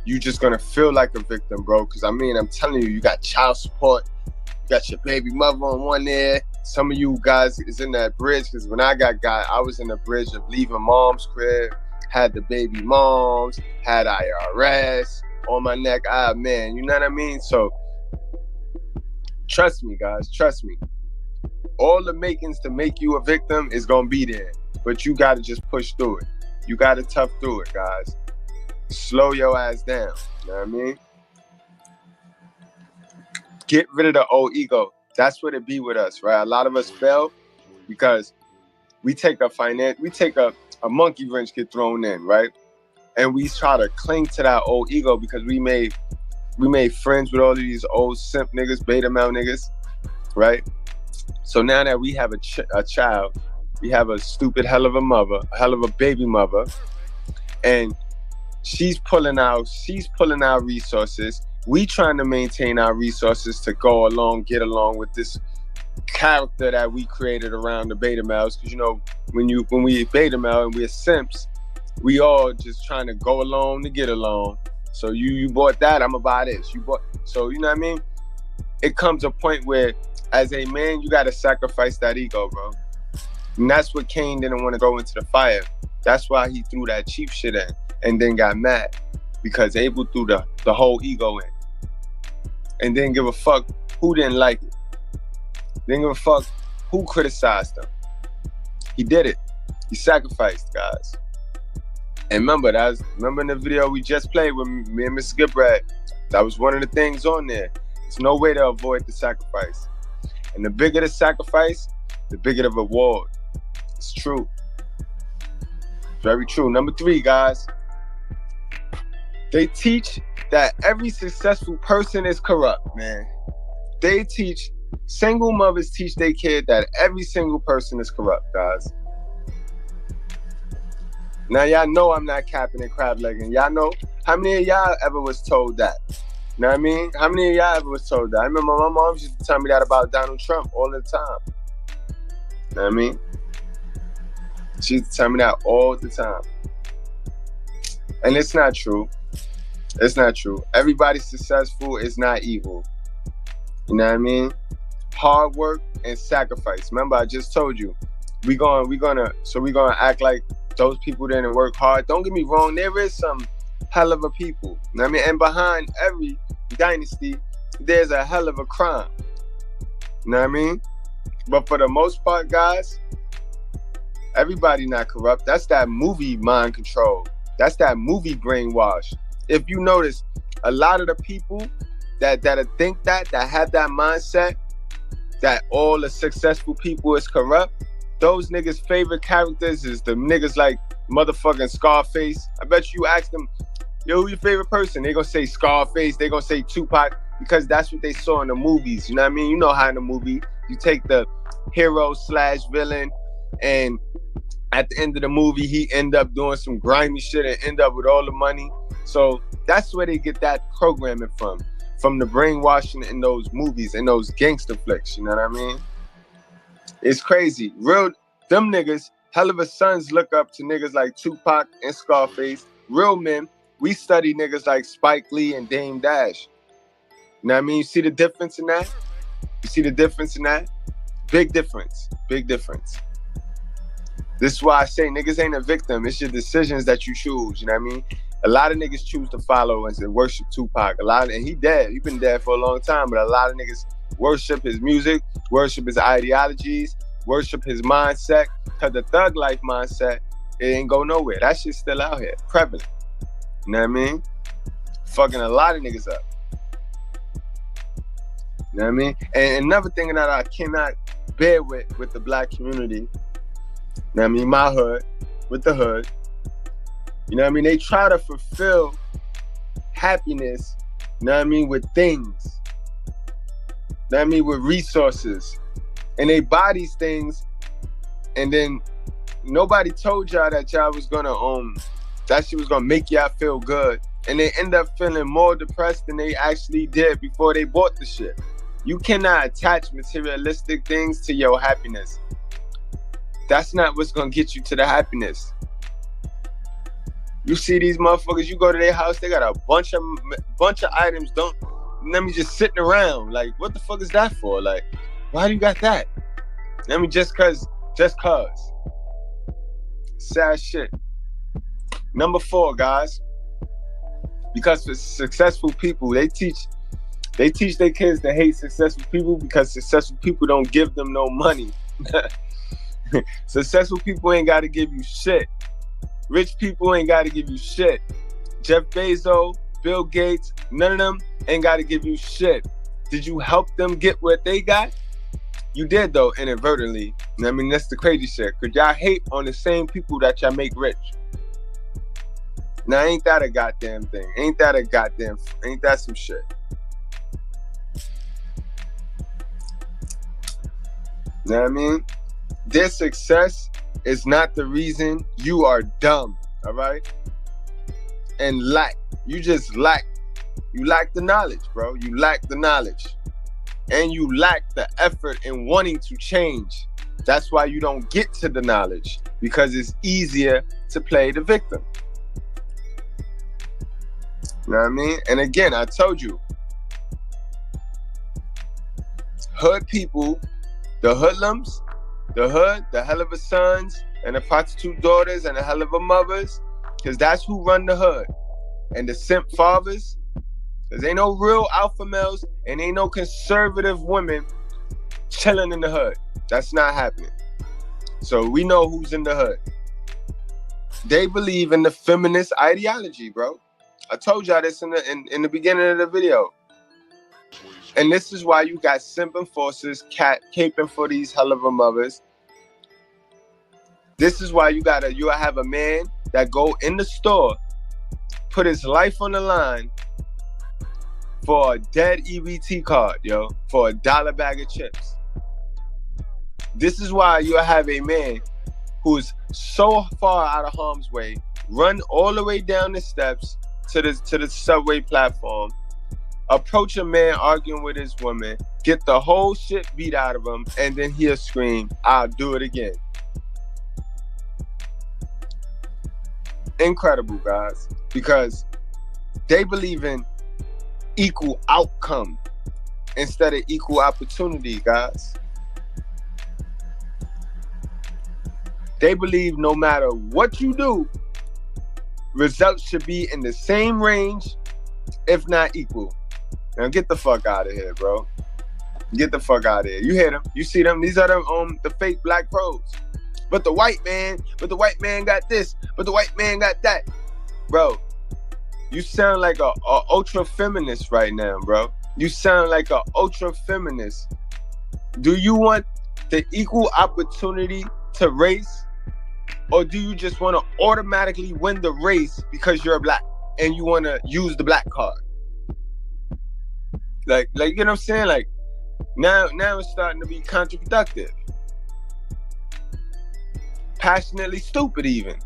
[SPEAKER 4] you just gonna feel like a victim, bro. Because I mean, I'm telling you, you got child support, you got your baby mother on one there, some of you guys is in that bridge, because when I got I was in the bridge of leaving mom's crib, had the baby moms, had IRS on my neck. Ah, man, you know what I mean? So trust me, guys, trust me. All the makings to make you a victim is gonna be there, but you gotta just push through it. You gotta tough through it, guys. Slow your ass down, you know what I mean? Get rid of the old ego. That's what it be with us, right? A lot of us fail because we take a monkey wrench get thrown in, right? And we try to cling to that old ego because we made friends with all of these old simp niggas, beta male niggas, right? So now that we have a child, we have a stupid hell of a mother, a hell of a baby mother, and she's pulling out resources. We trying to maintain our resources to get along with this character that we created around the beta males. Because, you know, when we beta male and we're simps, we all just trying to go along to get along. So you bought that, I'm gonna buy this. So you know what I mean? It comes a point where, as a man, you gotta sacrifice that ego, bro. And that's what Cain didn't want to go into the fire. That's why he threw that cheap shit in and then got mad, because Abel threw the whole ego in and didn't give a fuck who didn't like it. Didn't give a fuck who criticized him. He did it. He sacrificed, guys. And remember in the video we just played with me and Mr. Gibrad, that was one of the things on there. There's no way to avoid the sacrifice. And the bigger the sacrifice, the bigger the reward. It's true. Very true. Number 3, guys. They teach that every successful person is corrupt, man. Single mothers teach their kid that every single person is corrupt, guys. Now, y'all know I'm not capping and crab-legging. Y'all know, how many of y'all ever was told that? You know what I mean? How many of y'all ever was told that? I remember my mom used to tell me that about Donald Trump all the time. You know what I mean? She used to tell me that all the time. And it's not true. It's not true. Everybody successful is not evil. You know what I mean? Hard work and sacrifice. Remember, I just told you, we're gonna act like those people didn't work hard. Don't get me wrong, there is some hell of a people. You know what I mean? And behind every dynasty, there's a hell of a crime. You know what I mean? But for the most part, guys, everybody not corrupt. That's that movie mind control. That's that movie brainwash. If you notice, a lot of the people that think that have that mindset, that all the successful people is corrupt, those niggas' favorite characters is the niggas like motherfucking Scarface. I bet you ask them, yo, who your favorite person? They gonna say Scarface, they gonna say Tupac, because that's what they saw in the movies. You know what I mean? You know how in the movie, you take the hero/villain, and at the end of the movie, he end up doing some grimy shit and end up with all the money. So that's where they get that programming from the brainwashing in those movies and those gangster flicks. You know what I mean? It's crazy. Them niggas, hell of a sons look up to niggas like Tupac and Scarface. Real men, we study niggas like Spike Lee and Dame Dash. You know what I mean? You see the difference in that? You see the difference in that? Big difference. Big difference. This is why I say niggas ain't a victim. It's your decisions that you choose. You know what I mean? A lot of niggas choose to follow and worship Tupac. And he dead. He been dead for a long time, but a lot of niggas worship his music, worship his ideologies, worship his mindset. Cause the thug life mindset, it ain't go nowhere. That shit's still out here, prevalent. You know what I mean? Fucking a lot of niggas up. You know what I mean? And another thing that I cannot bear with the black community, you know what I mean? My hood, with the hood. You know what I mean? They try to fulfill happiness, you know what I mean, with things. You know what I mean? With resources. And they buy these things, and then nobody told y'all that y'all was gonna that shit was gonna make y'all feel good. And they end up feeling more depressed than they actually did before they bought the shit. You cannot attach materialistic things to your happiness. That's not what's gonna get you to the happiness. You see these motherfuckers, you go to their house, they got a bunch of items, just sitting around. Like, what the fuck is that for? Like, why do you got that? I mean, just cause. Sad shit. Number 4, guys. Because for successful people, they teach their kids to hate successful people because successful people don't give them no money. Successful people ain't got to give you shit. Rich people ain't got to give you shit. Jeff Bezos, Bill Gates, none of them ain't got to give you shit. Did you help them get what they got? You did, though, inadvertently. I mean, that's the crazy shit. Because y'all hate on the same people that y'all make rich. Now, ain't that a goddamn thing? Ain't that some shit? You know what I mean? Their success is not the reason you are dumb, all right? And lack. You just lack. You lack the knowledge, bro. You lack the knowledge. And you lack the effort in wanting to change. That's why you don't get to the knowledge, because it's easier to play the victim. You know what I mean? And again, I told you, hood people, the hoodlums, the hood, the hell of a sons, and the prostitute daughters, and the hell of a mothers, because that's who run the hood. And the simp fathers, because ain't no real alpha males and ain't no conservative women chilling in the hood. That's not happening. So we know who's in the hood. They believe in the feminist ideology, bro. I told y'all this in the beginning of the video. And this is why you got simp enforcers caping for these hell of a mothers. This is why you have a man that go in the store, put his life on the line for a dead EBT card, yo, for $1 bag of chips. This is why you have a man who's so far out of harm's way, run all the way down the steps to the subway platform, approach a man arguing with his woman, get the whole shit beat out of him, and then he'll scream, "I'll do it again." Incredible, guys, because they believe in equal outcome instead of equal opportunity, guys. They believe no matter what you do, results should be in the same range, if not equal. Now get the fuck out of here, bro. Get the fuck out of here. You hear them? You see them? These are the fake black pros. But the white man got this, but the white man got that. Bro, you sound like a ultra feminist right now, bro. You sound like a ultra feminist. Do you want the equal opportunity to race? Or do you just want to automatically win the race because you're black and you want to use the black card? Like you know what I'm saying? Like now it's starting to be counterproductive. Passionately stupid even.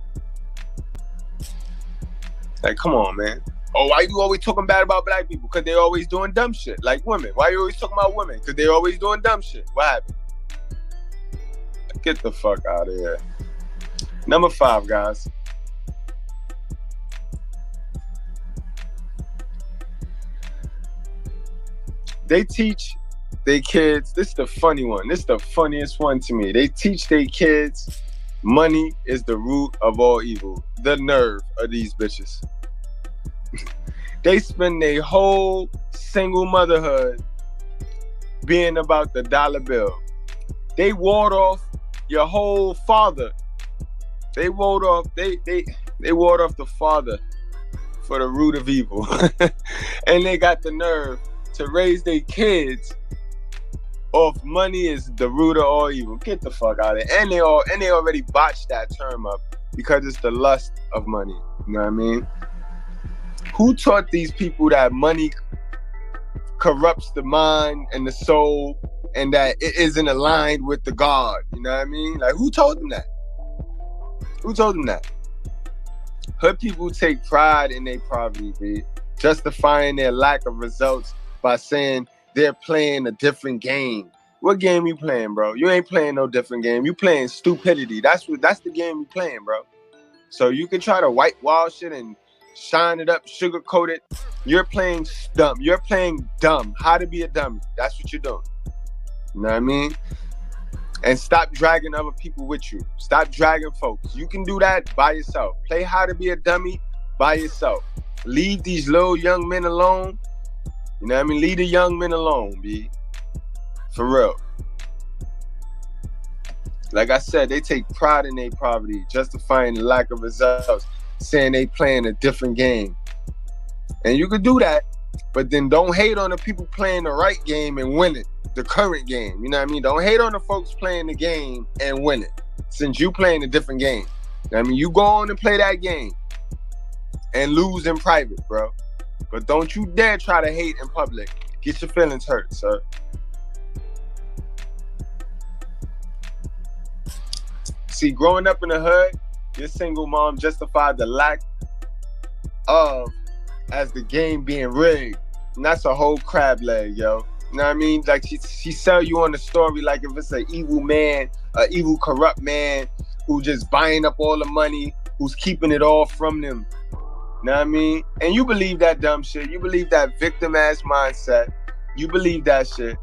[SPEAKER 4] Like, come on, man. Oh, why you always talking bad about black people? Because they're always doing dumb shit. Like women. Why you always talking about women? Because they're always doing dumb shit. What happened? Get the fuck out of here. Number 5, guys. They teach their kids, this is the funny one. This is the funniest one to me. They teach their kids money is the root of all evil. The nerve of these bitches. They spend their whole single motherhood being about the dollar bill. They ward off your whole father. They ward off the father for the root of evil. And they got the nerve to raise their kids off money is the root of all evil. Get the fuck out of it. And they already botched that term up because it's the lust of money. You know what I mean? Who taught these people that money corrupts the mind and the soul and that it isn't aligned with the God? You know what I mean? Like, who told them that? Who told them that? Hood people take pride in their poverty, B, justifying their lack of results by saying they're playing a different game. What game you playing, bro? You ain't playing no different game. You playing stupidity. That's the game you playing, bro. So you can try to whitewash it and shine it up, sugarcoat it. You're playing dumb. You're playing dumb. How to be a dummy. That's what you're doing. You know what I mean? And stop dragging other people with you. Stop dragging folks. You can do that by yourself. Play how to be a dummy by yourself. Leave these little young men alone. You know what I mean? Leave the young men alone, B. For real. Like I said, they take pride in their poverty, justifying the lack of results, saying they playing a different game. And you could do that, but then don't hate on the people playing the right game and win it. The current game, you know what I mean? Don't hate on the folks playing the game and win it, since you playing a different game. You know what I mean? You go on and play that game and lose in private, bro. But don't you dare try to hate in public. Get your feelings hurt, sir. See, growing up in the hood, your single mom justified the lack of as the game being rigged. And that's a whole crab leg, yo. You know what I mean? Like she sell you on the story like if it's an evil man, an evil corrupt man who just buying up all the money, who's keeping it all from them. You know what I mean? And you believe that dumb shit. You believe that victim ass mindset. You believe that shit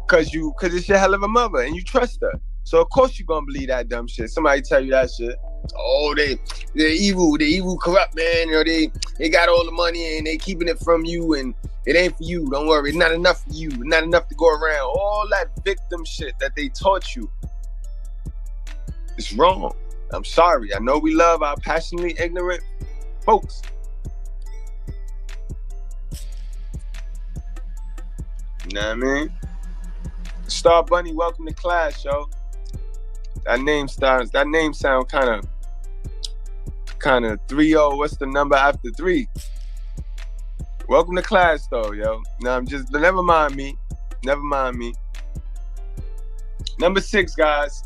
[SPEAKER 4] cause it's your hell of a mother and you trust her. So of course you're gonna believe that dumb shit. Somebody tell you that shit. Oh, they're evil, corrupt, man. You know, they got all the money and they keeping it from you and it ain't for you. Don't worry, it's not enough for you. It's not enough to go around. All that victim shit that they taught you. It's wrong. I'm sorry. I know we love our passionately ignorant folks. You know what I mean? Star Bunny, welcome to class, yo. That name sound kind of 3-0. What's the number after 3? Welcome to class, though, yo. Now never mind me. Number 6, guys.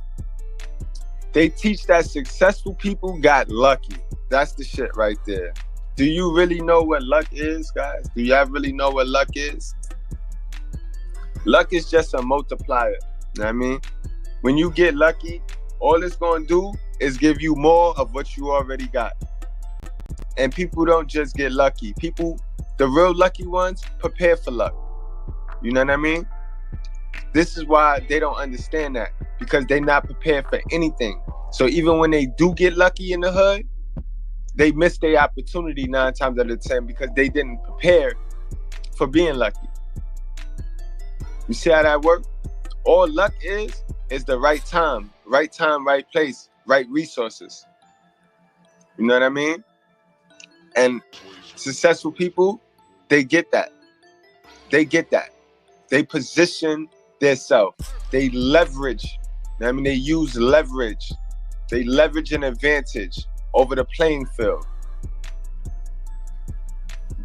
[SPEAKER 4] They teach that successful people got lucky. That's the shit right there. Do you really know what luck is, guys? Do y'all really know what luck is? Luck is just a multiplier. You know what I mean? When you get lucky, all it's going to do is give you more of what you already got. And people don't just get lucky. People, the real lucky ones, prepare for luck. You know what I mean? This is why they don't understand that, because they're not prepared for anything. So even when they do get lucky in the hood, they miss their opportunity 9 times out of 10 because they didn't prepare for being lucky. You see how that works? All luck is the right time, right place, right resources. You know what I mean? And successful people, they get that. They position themselves. They leverage. You know what I mean? They use leverage. They leverage an advantage over the playing field.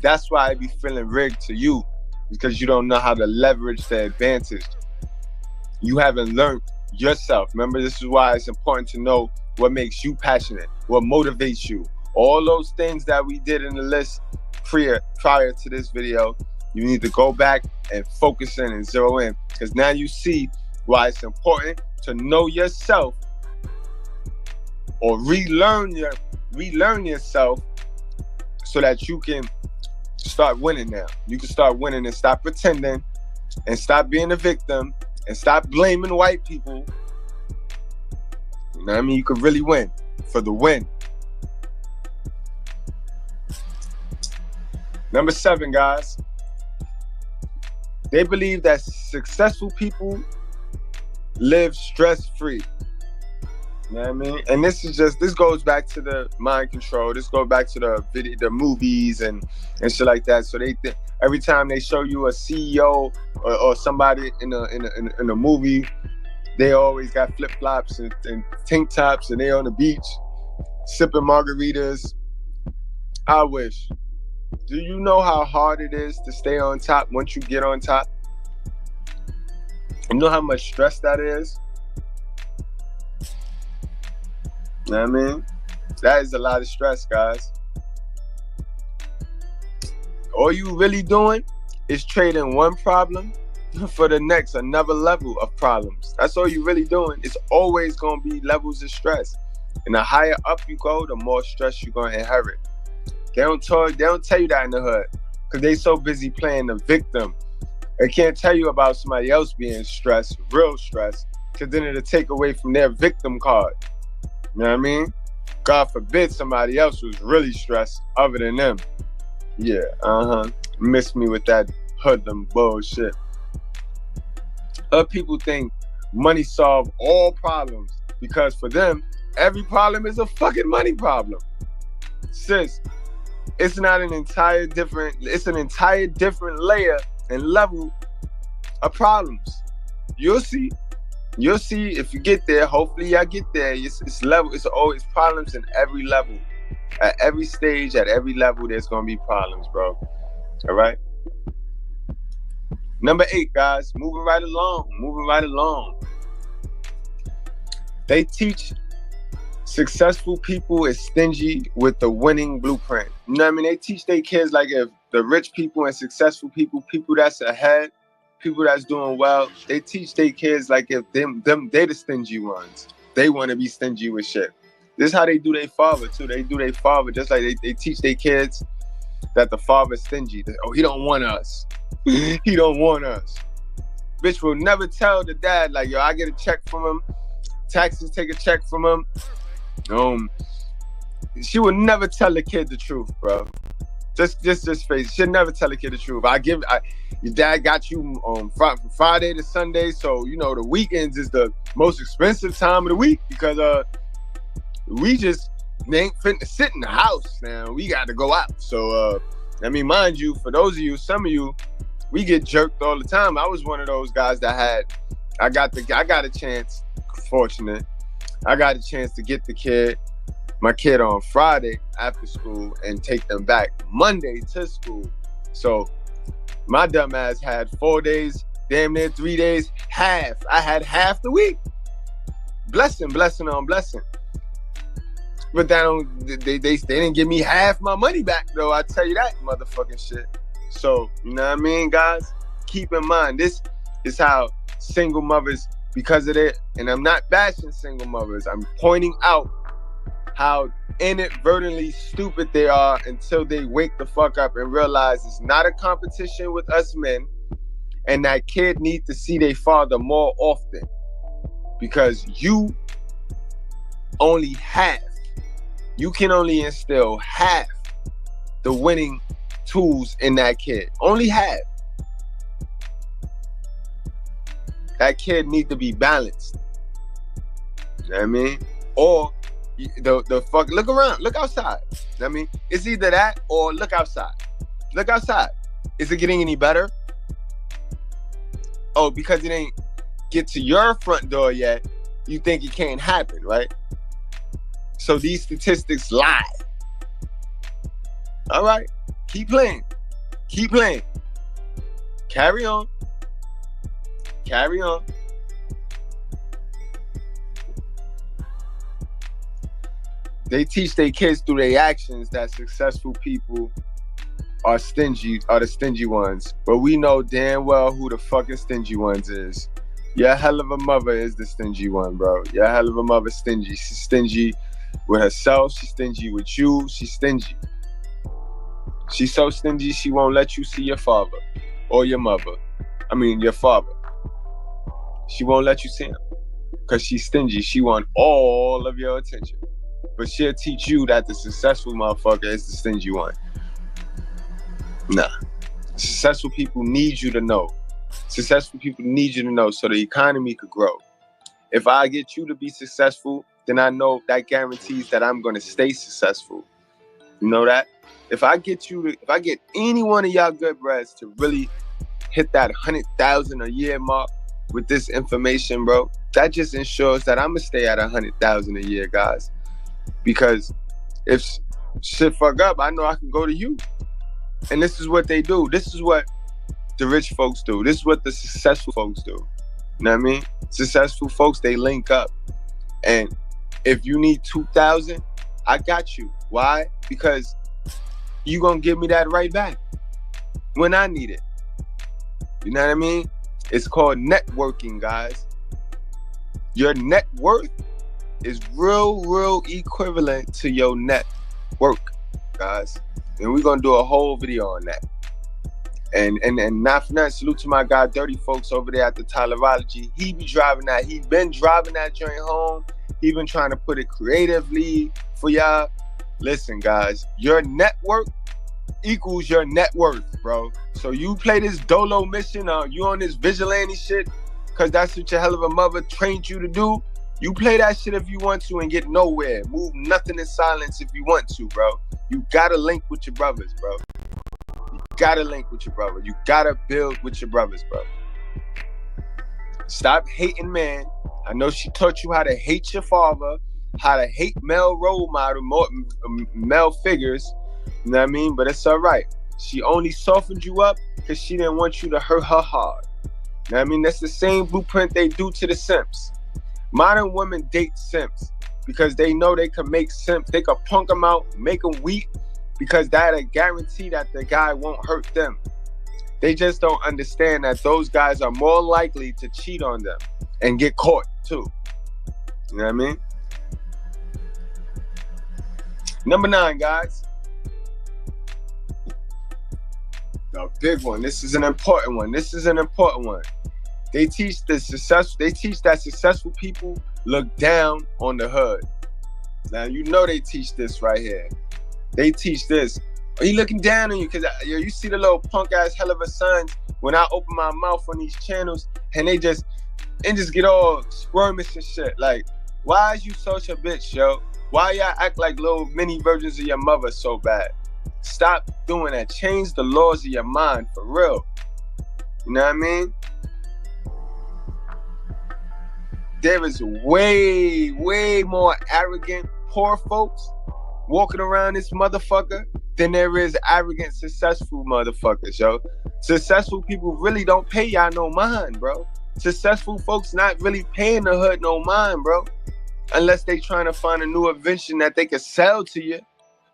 [SPEAKER 4] That's why I be feeling rigged to you, because you don't know how to leverage the advantage. You haven't learned yourself. Remember, this is why it's important to know what makes you passionate, what motivates you. All those things that we did in the list prior to this video, you need to go back and focus in and zero in, because now you see why it's important to know yourself or relearn yourself so that you can start winning now. You can start winning and stop pretending and stop being a victim and stop blaming white people. You know what I mean? You could really win for the win. Number 7, guys. They believe that successful people live stress-free. You know what I mean? And this goes back to the mind control. This goes back to the movies and shit like that. So they every time they show you a CEO or somebody in a movie, they always got flip-flops and tank tops and they on the beach sipping margaritas. I wish. Do you know how hard it is to stay on top once you get on top? You know how much stress that is? You know what I mean? That is a lot of stress, guys. All you really doing is trading one problem for the next, another level of problems. That's all you really doing. It's always going to be levels of stress. And the higher up you go, the more stress you're going to inherit. They don't tell you that in the hood because they so busy playing the victim. They can't tell you about somebody else being stressed, real stress, because then it'll take away from their victim card. You know what I mean? God forbid somebody else was really stressed other than them. Yeah, Miss me with that hoodlum bullshit. Other people think money solve all problems because for them, every problem is a fucking money problem. Sis, it's an entire different layer and level of problems. You'll see if you get there. Hopefully y'all get there. It's level. It's always problems in every level. At every stage, at every level, there's gonna be problems, bro. All right. Number 8, guys. Moving right along. They teach successful people is stingy with the winning blueprint. You know what I mean? They teach their kids like if the rich people and successful people that's ahead, people that's doing well, they teach their kids like if them they the stingy ones. They want to be stingy with shit. This is how they do their father too. They do their father just like they teach their kids that the father's stingy. Oh, he don't want us. He don't want us. Bitch will never tell the dad like, yo, I get a check from him. Taxes take a check from him. She would never tell the kid the truth, bro. Just face it. She'll never tell the kid the truth. Your dad got you on Friday to Sunday, so you know the weekends is the most expensive time of the week because we just ain't finna sit in the house now. We got to go out. So I mean, mind you, for those of you, some of you, we get jerked all the time. I was one of those guys that I got a chance. Fortunate, I got a chance to get my kid on Friday after school and take them back Monday to school. So my dumb ass had 4 days, damn near 3 days, half. I had half the week. Blessing on blessing. But they didn't give me half my money back though. I tell you that motherfucking shit. So you know what I mean, guys? Keep in mind, this is how single mothers, because of it, and I'm not bashing single mothers. I'm pointing out how inadvertently stupid they are until they wake the fuck up and realize it's not a competition with us men, and that kid needs to see their father more often because you can only instill half the winning tools in that kid. Only half. That kid needs to be balanced. You know what I mean? Or the fuck, look around, look outside. You know what I mean? It's either that or look outside. Look outside. Is it getting any better? Oh, because it ain't get to your front door yet, you think it can't happen, right? So these statistics lie. All right, keep playing. Carry on. They teach their kids through their actions that successful people are the stingy ones. But we know damn well who the fucking stingy ones is. Your hell of a mother is the stingy one, bro. Your hell of a mother stingy. She's stingy with herself. She's stingy with you. She's stingy. She's so stingy she won't let you see your father or your mother. I mean, your father. She won't let you see him because she's stingy. She wants all of your attention. But she'll teach you that the successful motherfucker is the stingy one. Nah. Successful people need you to know. Successful people need you to know so the economy could grow. If I get you to be successful, then I know that guarantees that I'm going to stay successful. You know that? If I get any one of y'all good breads to really hit that 100,000 a year mark with this information, bro, that just ensures that I'm going to stay at 100,000 a year, guys. Because if shit fuck up, I know I can go to you. And this is what they do. This is what the rich folks do. This is what the successful folks do. You know what I mean? Successful folks, they link up. And if you need 2,000, I got you. Why? Because you gonna give me that right back when I need it. You know what I mean? It's called networking, guys. Your net worth is real equivalent to your net work, guys. And we're gonna do a whole video on that. And not for nothing, salute to my guy, Dirty Folks over there at the Tylerology. He be driving that. He been driving that joint home. He been trying to put it creatively for y'all. Listen, guys, your network equals your net worth, bro. So you play this dolo mission, you on this vigilante shit, because that's what your hell of a mother trained you to do. You play that shit if you want to and get nowhere. Move nothing in silence if you want to, bro. You gotta link with your brothers, bro. Gotta link with your brother. You gotta build with your brothers, bro. Stop hating, man. I know she taught you how to hate your father, how to hate male role model, male figures. You know what I mean? But it's all right. She only softened you up because she didn't want you to hurt her hard. You know what I mean? That's the same blueprint they do to the simps. Modern women date simps because they know they can make simps. They can punk them out, make them weak, because that'll guarantee that the guy won't hurt them. They just don't understand that those guys are more likely to cheat on them and get caught too. You know what I mean? Number 9, guys. The big one. This is an important one. They teach that successful people look down on the hood. Now you know they teach this right here. They teach this. Are you looking down on you? Because you see the little punk ass hell of a sons when I open my mouth on these channels and they just get all squirmish and shit. Like, why is you such a bitch, yo? Why y'all act like little mini versions of your mother so bad? Stop doing that. Change the laws of your mind for real. You know what I mean? There is way, way more arrogant poor folks walking around this motherfucker than there is arrogant, successful motherfuckers, yo. Successful people really don't pay y'all no mind, bro. Successful folks not really paying the hood no mind, bro. Unless they trying to find a new invention that they can sell to you.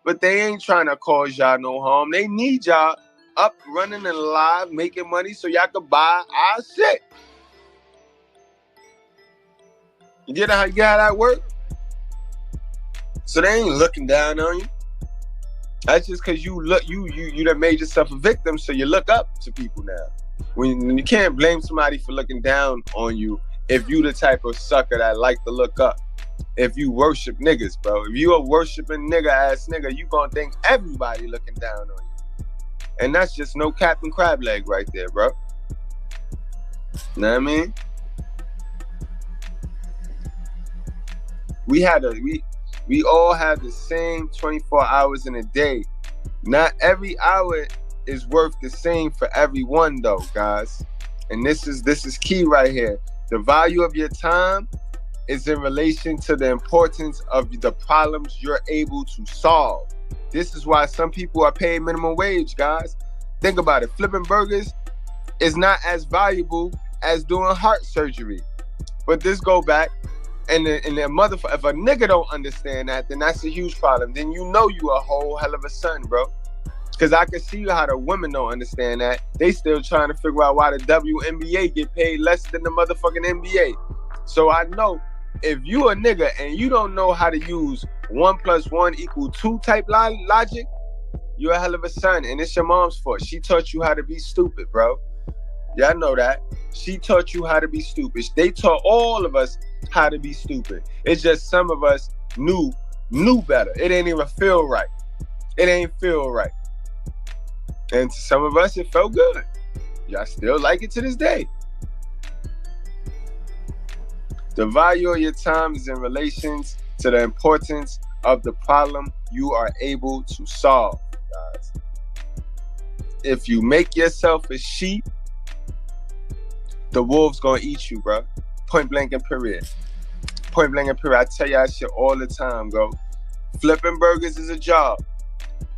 [SPEAKER 4] But they ain't trying to cause y'all no harm. They need y'all up, running and alive, making money so y'all can buy our shit. You get how that work? So they ain't looking down on you. That's just because you done made yourself a victim, so you look up to people now. When you can't blame somebody for looking down on you if you the type of sucker that like to look up. If you worship niggas, bro. If you a worshiping nigga, you gonna think everybody looking down on you. And that's just no Captain Crab Leg right there, bro. Know what I mean? We all have the same 24 hours in a day. Not every hour is worth the same for everyone though, guys. And this is key right here. The value of your time is in relation to the importance of the problems you're able to solve. This is why some people are paid minimum wage, guys. Think about it. Flipping burgers is not as valuable as doing heart surgery. But this go back, and the motherfucker, if a nigga don't understand that, then that's a huge problem. Then you know you a whole hell of a son, bro. Because I can see how the women don't understand that. They still trying to figure out why the WNBA get paid less than the motherfucking NBA. So I know if you a nigga and you don't know how to use 1 + 1 = 2 type logic, you're a hell of a son, and it's your mom's fault. She taught you how to be stupid, bro. Y'all know that. She taught you how to be stupid. They taught all of us how to be stupid. It's just some of us knew better. It ain't even feel right. It ain't feel right. And to some of us, it felt good. Y'all still like it to this day. The value of your time is in relation to the importance of the problem you are able to solve, guys. If you make yourself a sheep, the wolf's gonna eat you, bro. Point blank and period. Point blank and period. I tell y'all shit all the time, bro. Flipping burgers is a job,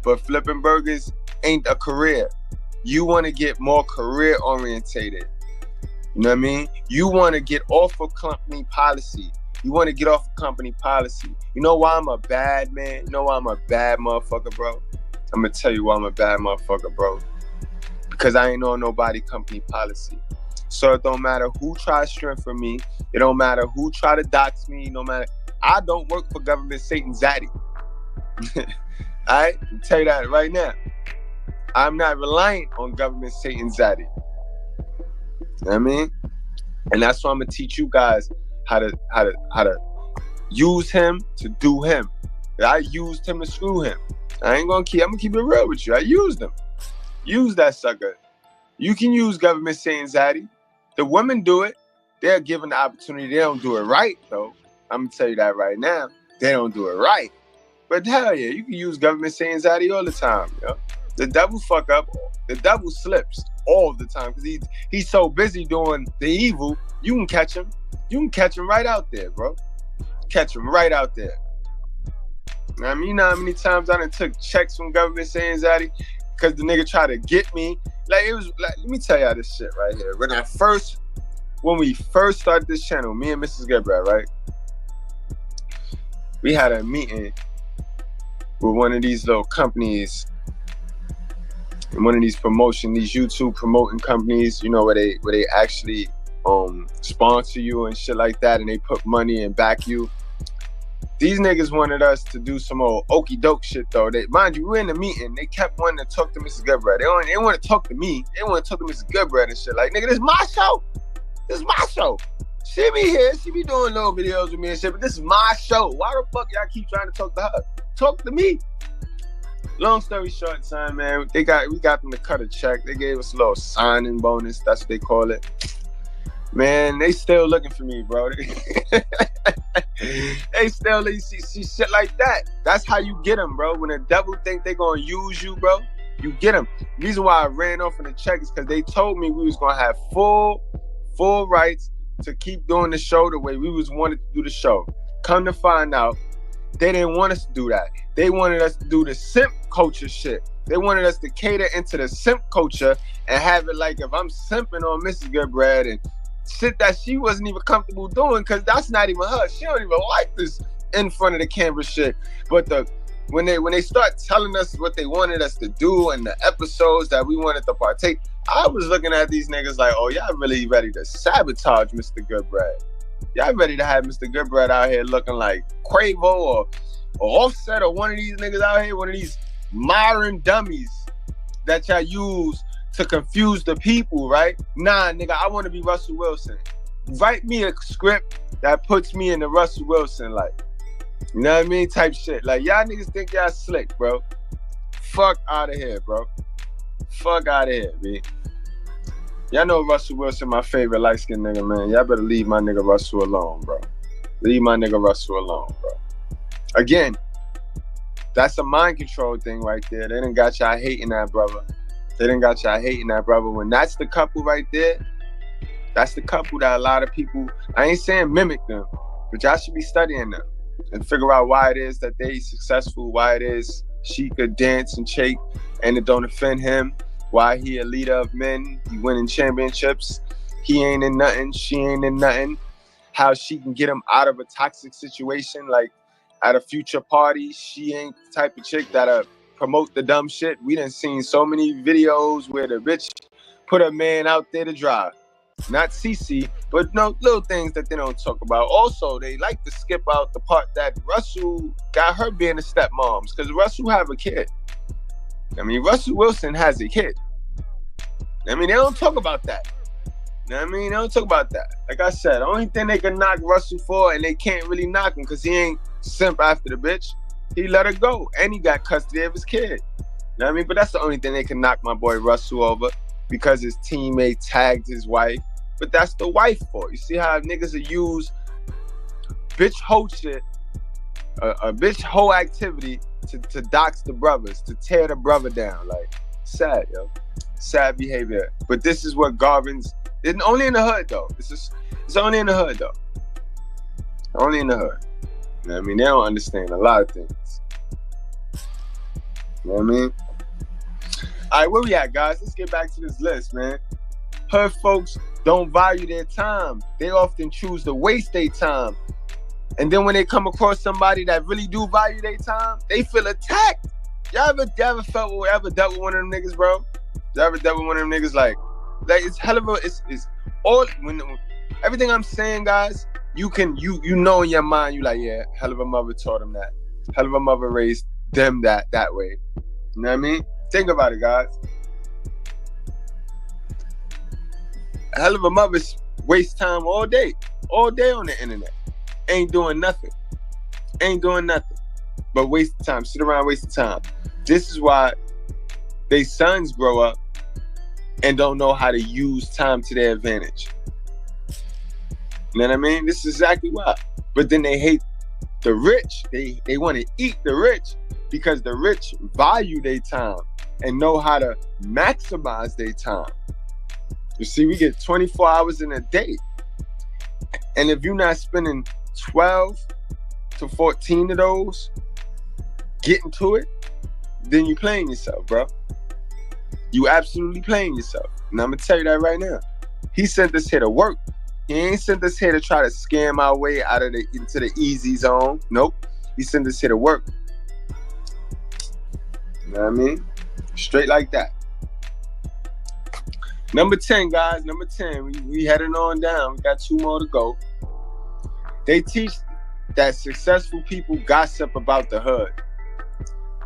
[SPEAKER 4] but flipping burgers ain't a career. You want to get more career orientated. You know what I mean? You want to get off of company policy. You want to get off of company policy. You know why I'm a bad man? You know why I'm a bad motherfucker, bro? I'm going to tell you why I'm a bad motherfucker, bro. Because I ain't on nobody company policy. So it don't matter who try to strengthen me. It don't matter who try to dox me. No matter. I don't work for government Satan Zaddy. All right? I'll tell you that right now. I'm not reliant on government Satan Zaddy. You know what I mean? And that's why I'm gonna teach you guys how to use him to do him. I used him to screw him. I'm gonna keep it real with you. I used him. Use that sucker. You can use government Satan Zaddy. The women do it. They're given the opportunity. They don't do it right, though. I'm gonna tell you that right now. They don't do it right. But hell yeah, you can use government Satan Zaddy all the time, yo. The devil fuck up. The devil slips all the time because he's so busy doing the evil. You can catch him. You can catch him right out there, bro. Catch him right out there. I mean, you know how many times I done took checks from government Satan Zaddy because the nigga tried to get me. Like, it was like, let me tell y'all this shit right here. When we first started this channel, me and Mrs. Gebrat, right? We had a meeting with one of these little companies, and one of these YouTube promoting companies, you know, where they actually sponsor you and shit like that, and they put money and back you. These niggas wanted us to do some old okey doke shit though. Mind you, we were in the meeting. They kept wanting to talk to Mrs. Gebrat. They didn't want to talk to me. They want to talk to Mrs. Gebrat and shit. Like, nigga, this is my show. This is my show. She be here. She be doing little videos with me and shit. But this is my show. Why the fuck y'all keep trying to talk to her? Talk to me. Long story short, son, man, we got them to cut a check. They gave us a little signing bonus. That's what they call it. Man, they still looking for me, bro. They still see shit like that. That's how you get them, bro. When the devil think they gonna use you, bro, you get them. The reason why I ran off in the check is because they told me we was gonna have full rights to keep doing the show the way we was wanted to do the show. Come to find out, they didn't want us to do that. They wanted us to do the simp culture shit. They wanted us to cater into the simp culture and have it like if I'm simping on Mrs. Gebrat and shit that she wasn't even comfortable doing, because that's not even her. She don't even like this in front of the camera shit. But when they start telling us what they wanted us to do and the episodes that we wanted to partake, I was looking at these niggas like, oh, y'all really ready to sabotage Mr. Gebrat. Y'all ready to have Mr. Gebrat out here looking like Quavo or Offset or one of these niggas out here, one of these modern dummies that y'all use to confuse the people, right? Nah, nigga, I want to be Russell Wilson. Write me a script that puts me in the Russell Wilson, like, you know what I mean? Type shit. Like, y'all niggas think y'all slick, bro. Fuck out of here, bro. Fuck out of here, man. Y'all know Russell Wilson, my favorite light-skinned nigga, man. Y'all better leave my nigga Russell alone, bro. Leave my nigga Russell alone, bro. Again, that's a mind control thing right there. They done got y'all hating that brother. They done got y'all hating that brother. When that's the couple right there, that's the couple that a lot of people, I ain't saying mimic them, but y'all should be studying them and figure out why it is that they successful, why it is she could dance and shake and it don't offend him, why he a leader of men, he winning championships, he ain't in nothing, she ain't in nothing, how she can get him out of a toxic situation, like at a future party, she ain't the type of chick that'll promote the dumb shit. We done seen so many videos where the bitch put a man out there to dry. Not CC, but no little things that they don't talk about. Also, they like to skip out the part that Russell got her being a stepmoms, because Russell have a kid. I mean, Russell Wilson has a kid. I mean, they don't talk about that. You know what I mean? They don't talk about that. Like I said, the only thing they can knock Russell for, and they can't really knock him because he ain't simp after the bitch, he let her go, and he got custody of his kid. You know what I mean? But that's the only thing they can knock my boy Russell over, because his teammate tagged his wife. But that's the wife for. You see how niggas will use bitch hoe shit, a bitch hoe activity to dox the brothers, to tear the brother down. Like, sad, yo. Sad behavior. But this is what Garvin's, it's only in the hood though. It's only in the hood though. Only in the hood. You know what I mean? They don't understand a lot of things. You know what I mean? All right, where we at, guys? Let's get back to this list, man. Hood folks don't value their time. They often choose to waste their time. And then when they come across somebody that really do value their time, they feel attacked. Y'all ever dealt with one of them niggas, bro? Y'all ever dealt with one of them niggas? Like it's hell of a, it's all, when everything I'm saying, guys, you know in your mind, you like, yeah, hell of a mother taught them that. Hell of a mother raised them that way. You know what I mean? Think about it, guys. A hell of a mother waste time all day on the internet. Ain't doing nothing. But waste time. Sit around wasting time. This is why they sons grow up and don't know how to use time to their advantage. You know what I mean? This is exactly why. But then they hate the rich. They want to eat the rich because the rich value their time and know how to maximize their time. You see, we get 24 hours in a day. And if you're not spending 12 to 14 of those getting to it, then you playing yourself, bro. You absolutely playing yourself. And I'm going to tell you that right now. He sent us here to work. He ain't sent us here to try to scam our way out of into the easy zone. Nope. He sent us here to work. You know what I mean? Straight like that. Number 10, guys. Number 10. We heading on down. We got 2 more to go. They teach that successful people gossip about the hood.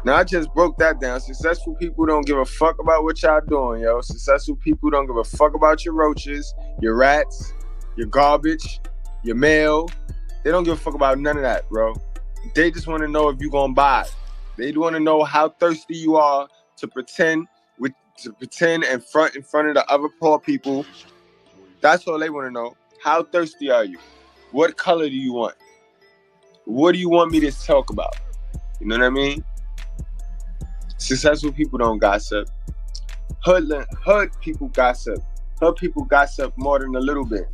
[SPEAKER 4] Now, I just broke that down. Successful people don't give a fuck about what y'all doing, yo. Successful people don't give a fuck about your roaches, your rats, your garbage, your mail. They don't give a fuck about none of that, bro. They just want to know if you're going to buy. They want to know how thirsty you are to pretend and front in front of the other poor people. That's all they want to know. How thirsty are you? What color do you want? What do you want me to talk about? You know what I mean? Successful people don't gossip. Hood people gossip. Hood people gossip more than a little bit.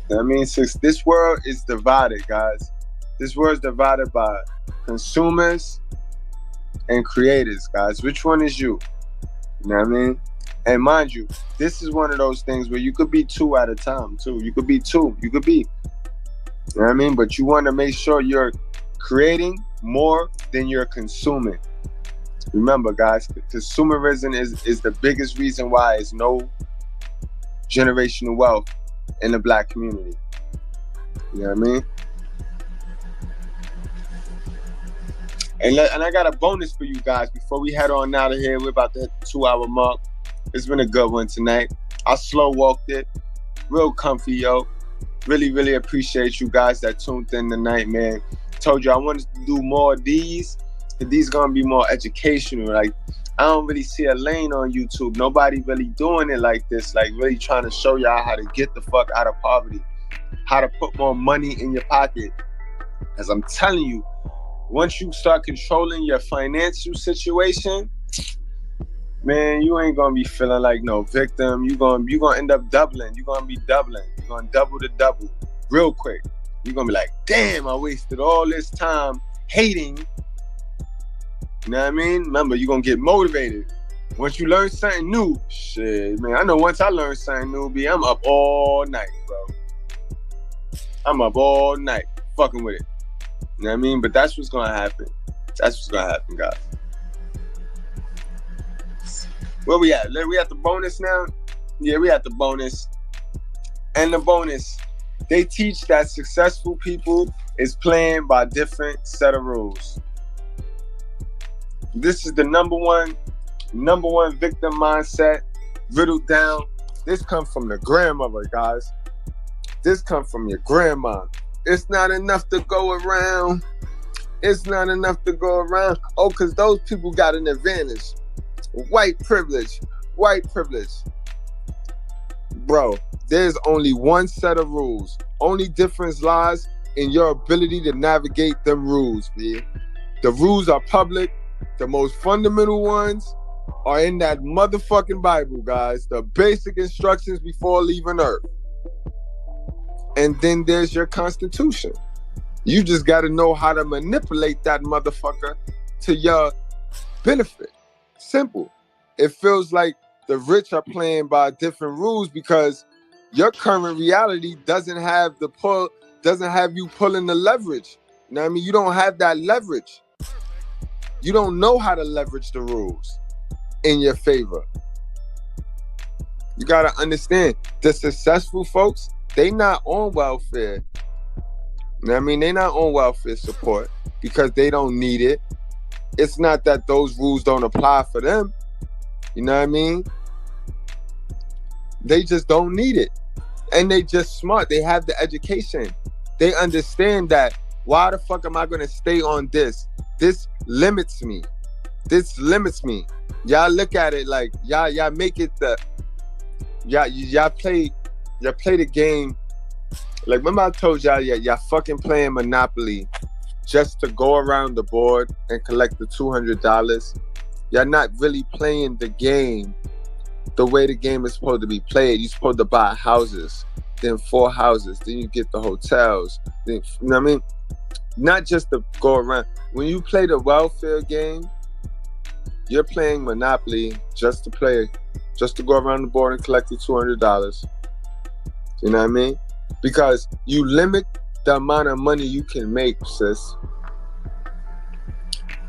[SPEAKER 4] I mean, since this world is divided, guys. This world is divided by consumers and creators, guys. Which one is you? You know what I mean? And mind you, this is one of those things where you could be 2 at a time, too. You could be 2. You could be. You know what I mean? But you want to make sure you're creating more than you're consuming. Remember, guys, consumerism is the biggest reason why there's no generational wealth in the Black community. You know what I mean? And I got a bonus for you guys before we head on out of here. We're about to hit the 2-hour mark. It's been a good one tonight. I slow walked it. Real comfy, yo. Really, really appreciate you guys that tuned in tonight, man. Told you I wanted to do more of these. These gonna be more educational. Like, I don't really see a lane on YouTube. Nobody really doing it like this. Like, really trying to show y'all how to get the fuck out of poverty. How to put more money in your pocket. As I'm telling you, once you start controlling your financial situation, man, you ain't gonna be feeling like no victim. You gonna end up doubling. You're gonna be doubling. You're gonna double the double real quick. You're gonna be like, damn, I wasted all this time hating. You know what I mean? Remember, you're gonna get motivated. Once you learn something new, shit, man. I know once I learn something new, I'm up all night, bro. I'm up all night fucking with it. You know what I mean? But that's what's gonna happen. That's what's gonna happen, guys. Where we at? We at the bonus now? Yeah, we at the bonus. And the bonus, they teach that successful people is playing by different set of rules. This is the number one victim mindset riddled down. This comes from the grandmother, guys. This comes from your grandma. It's not enough to go around. It's not enough to go around. Oh, because those people got an advantage. White privilege. Bro, there's only one set of rules. Only difference lies in your ability to navigate them rules, man. The rules are public. The most fundamental ones are in that motherfucking Bible, guys. The basic instructions before leaving Earth. And then there's your Constitution. You just got to know how to manipulate that motherfucker to your benefit. Simple. It feels like the rich are playing by different rules because your current reality doesn't have you pulling the leverage. You know what I mean? You don't have that leverage. You don't know how to leverage the rules in your favor. You got to understand, the successful folks, they not on welfare. You know what I mean? They not on welfare support. because they don't need it. It's not that those rules don't apply for them. You know what I mean? They just don't need it. And they just smart. They have the education. They understand that, why the fuck am I going to stay on this? This limits me. This limits me. Y'all look at it like, y'all make it the, y'all play the game. Like, remember I told y'all, y'all fucking playing Monopoly just to go around the board and collect the $200. Y'all not really playing the game the way the game is supposed to be played. You're supposed to buy houses, then 4 houses, then you get the hotels. Then, you know what I mean? Not just to go around. When you play the welfare game, you're playing Monopoly just to go around the board and collect the $200. You know what I mean? Because you limit the amount of money you can make, sis.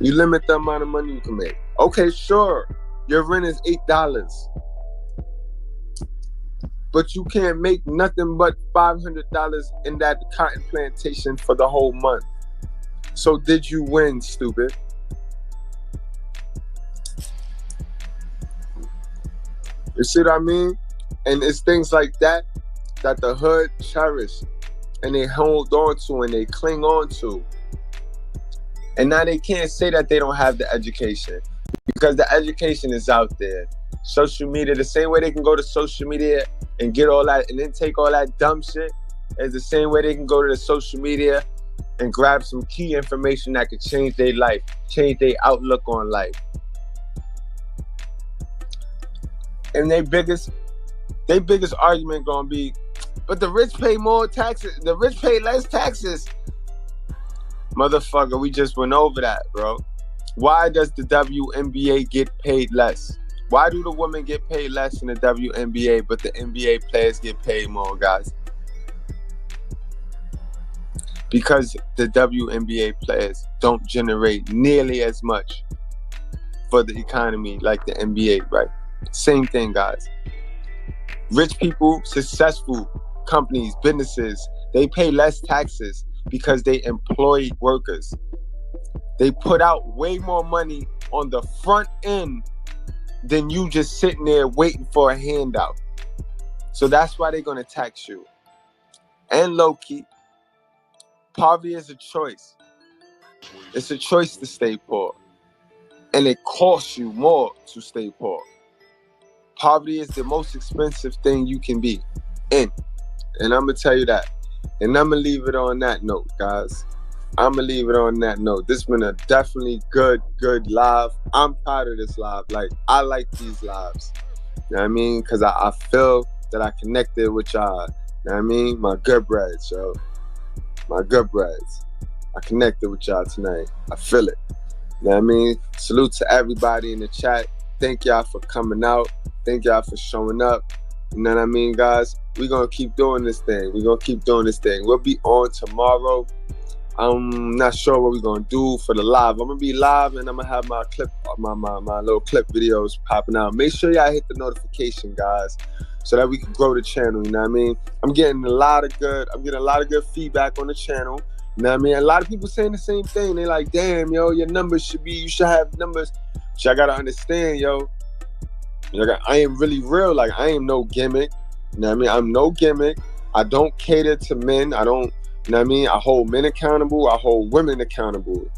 [SPEAKER 4] You limit the amount of money you can make. Okay, sure, your rent is $8. But you can't make nothing but $500 in that cotton plantation for the whole month. So did you win, stupid? You see what I mean? And it's things like that that the hood cherish and they hold on to and they cling on to. And now they can't say that they don't have the education, because the education is out there. Social media, the same way they can go to social media and get all that and then take all that dumb shit, is the same way they can go to the social media and grab some key information that could change their life, change their outlook on life. And their biggest argument gonna be, but the rich pay more taxes, the rich pay less taxes. Motherfucker, we just went over that, bro. Why does the WNBA get paid less? Why do the women get paid less in the WNBA, but the NBA players get paid more, guys? Because the WNBA players don't generate nearly as much for the economy like the NBA, right? Same thing, guys. Rich people, successful companies, businesses, they pay less taxes because they employ workers. They put out way more money on the front end than you just sitting there waiting for a handout. So that's why they're going to tax you. And low-key, poverty is a choice. It's a choice to stay poor. And it costs you more to stay poor. Poverty is the most expensive thing you can be in. And I'm going to tell you that. And I'm going to leave it on that note, guys. I'm going to leave it on that note. This has been a definitely good live. I'm proud of this live. Like, I like these lives. You know what I mean? Because I feel that I connected with y'all. You know what I mean? My good breads, yo. My good breads. I connected with y'all tonight. I feel it. You know what I mean? Salute to everybody in the chat. Thank y'all for coming out. Thank y'all for showing up. You know what I mean, guys? We're going to keep doing this thing. We're going to keep doing this thing. We'll be on tomorrow. I'm not sure what we're going to do for the live. I'm going to be live and I'm going to have my clip, my little clip videos popping out. Make sure y'all hit the notification, guys, so that we can grow the channel, you know what I mean? I'm getting a lot of good feedback on the channel. You know what I mean? A lot of people saying the same thing. They like, damn, yo, your numbers you should have numbers. So I got to understand, yo. I am really real. Like, I am no gimmick. You know what I mean? I'm no gimmick. I don't cater to men. I don't, you know what I mean? I hold men accountable. I hold women accountable.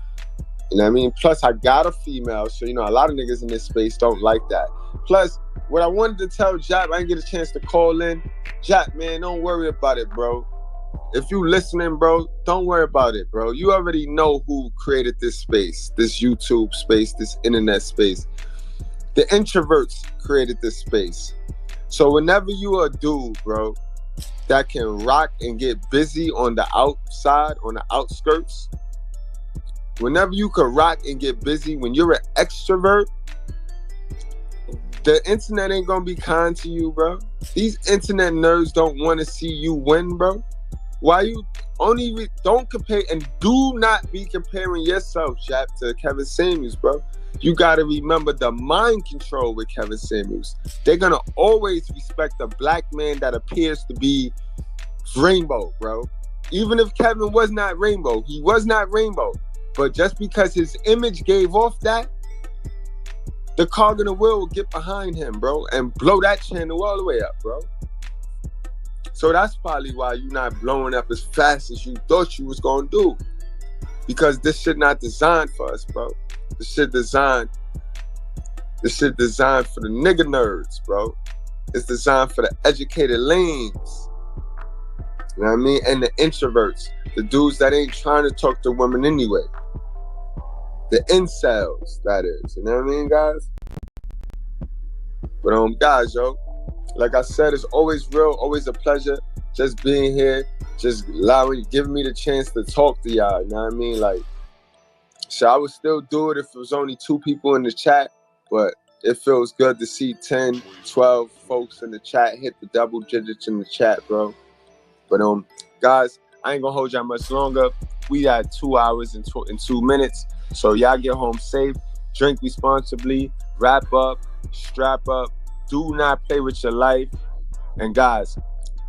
[SPEAKER 4] You know what I mean? Plus, I got a female. So, you know, a lot of niggas in this space don't like that. Plus, what I wanted to tell Jap, I didn't get a chance to call in. Jap, man, don't worry about it, bro. If you listening, bro, don't worry about it, bro. You already know who created this space, this YouTube space, this internet space. The introverts created this space. So whenever you a dude, bro, that can rock and get busy on the outside, on the outskirts, whenever you can rock and get busy, when you're an extrovert, the internet ain't gonna be kind to you, bro. These internet nerds don't want to see you win, bro. Why you don't compare, and do not be comparing yourself, Jap, to Kevin Samuels, bro. You got to remember the mind control with Kevin Samuels. They're going to always respect a black man that appears to be rainbow, bro. Even if Kevin was not rainbow, he was not rainbow. But just because his image gave off that, the cog in the wheel will get behind him, bro, and blow that channel all the way up, bro. So that's probably why you're not blowing up as fast as you thought you was gonna do. Because this shit not designed for us, bro. This shit designed for the nigga nerds, bro. It's designed for the educated lanes. You know what I mean? And the introverts. The dudes that ain't trying to talk to women anyway. The incels, that is. You know what I mean, guys? But guys, yo, like I said, it's always real, always a pleasure just being here, just giving me the chance to talk to y'all. You know what I mean? Like, so I would still do it if it was only 2 people in the chat, but it feels good to see 10, 12 folks in the chat hit the double digits in the chat, bro. But guys, I ain't gonna hold y'all much longer. We got 2 hours and 2 minutes. So y'all get home safe, drink responsibly, wrap up, strap up, do not play with your life. And guys,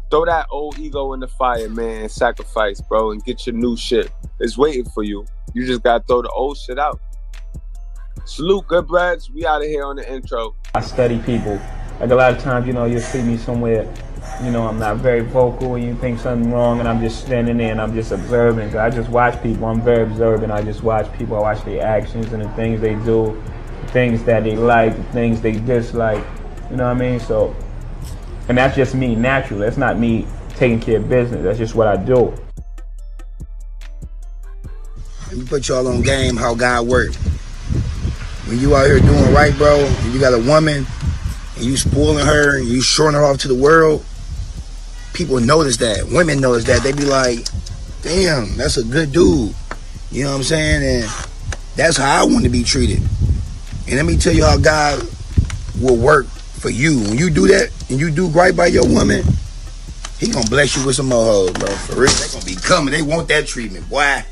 [SPEAKER 4] throw that old ego in the fire, man, and sacrifice, bro, and get your new shit. It's waiting for you. You just gotta throw the old shit out. Salute, good breads. We out of here on the intro.
[SPEAKER 18] I study people. Like a lot of times, you know, you'll see me somewhere, you know, I'm not very vocal and you think something wrong and I'm just standing there and I'm just observing. I just watch people. I'm very observant. I just watch people. I watch their actions and the things they do, the things that they like, the things they dislike. You know what I mean? So, and that's just me naturally. That's not me taking care of business. That's just what I do.
[SPEAKER 19] Let me put y'all on game how God works. When you out here doing right, bro, and you got a woman and you spoiling her and you showing her off to the world, people notice that. Women notice that. They be like, damn, that's a good dude. You know what I'm saying? And that's how I want to be treated. And let me tell you how God will work for you. When you do that and you do right by your woman, he gonna bless you with some more hoes, bro. For real, they gonna be coming. They want that treatment, boy.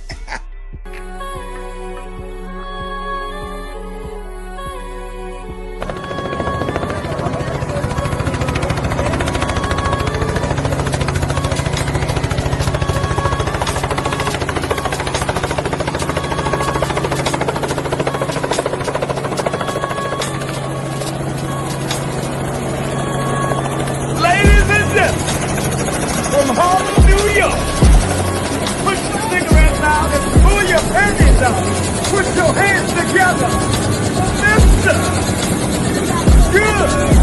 [SPEAKER 3] From Harlem, New York. Put your cigarettes out and pull your panties out. Put your hands together. Mister. Good.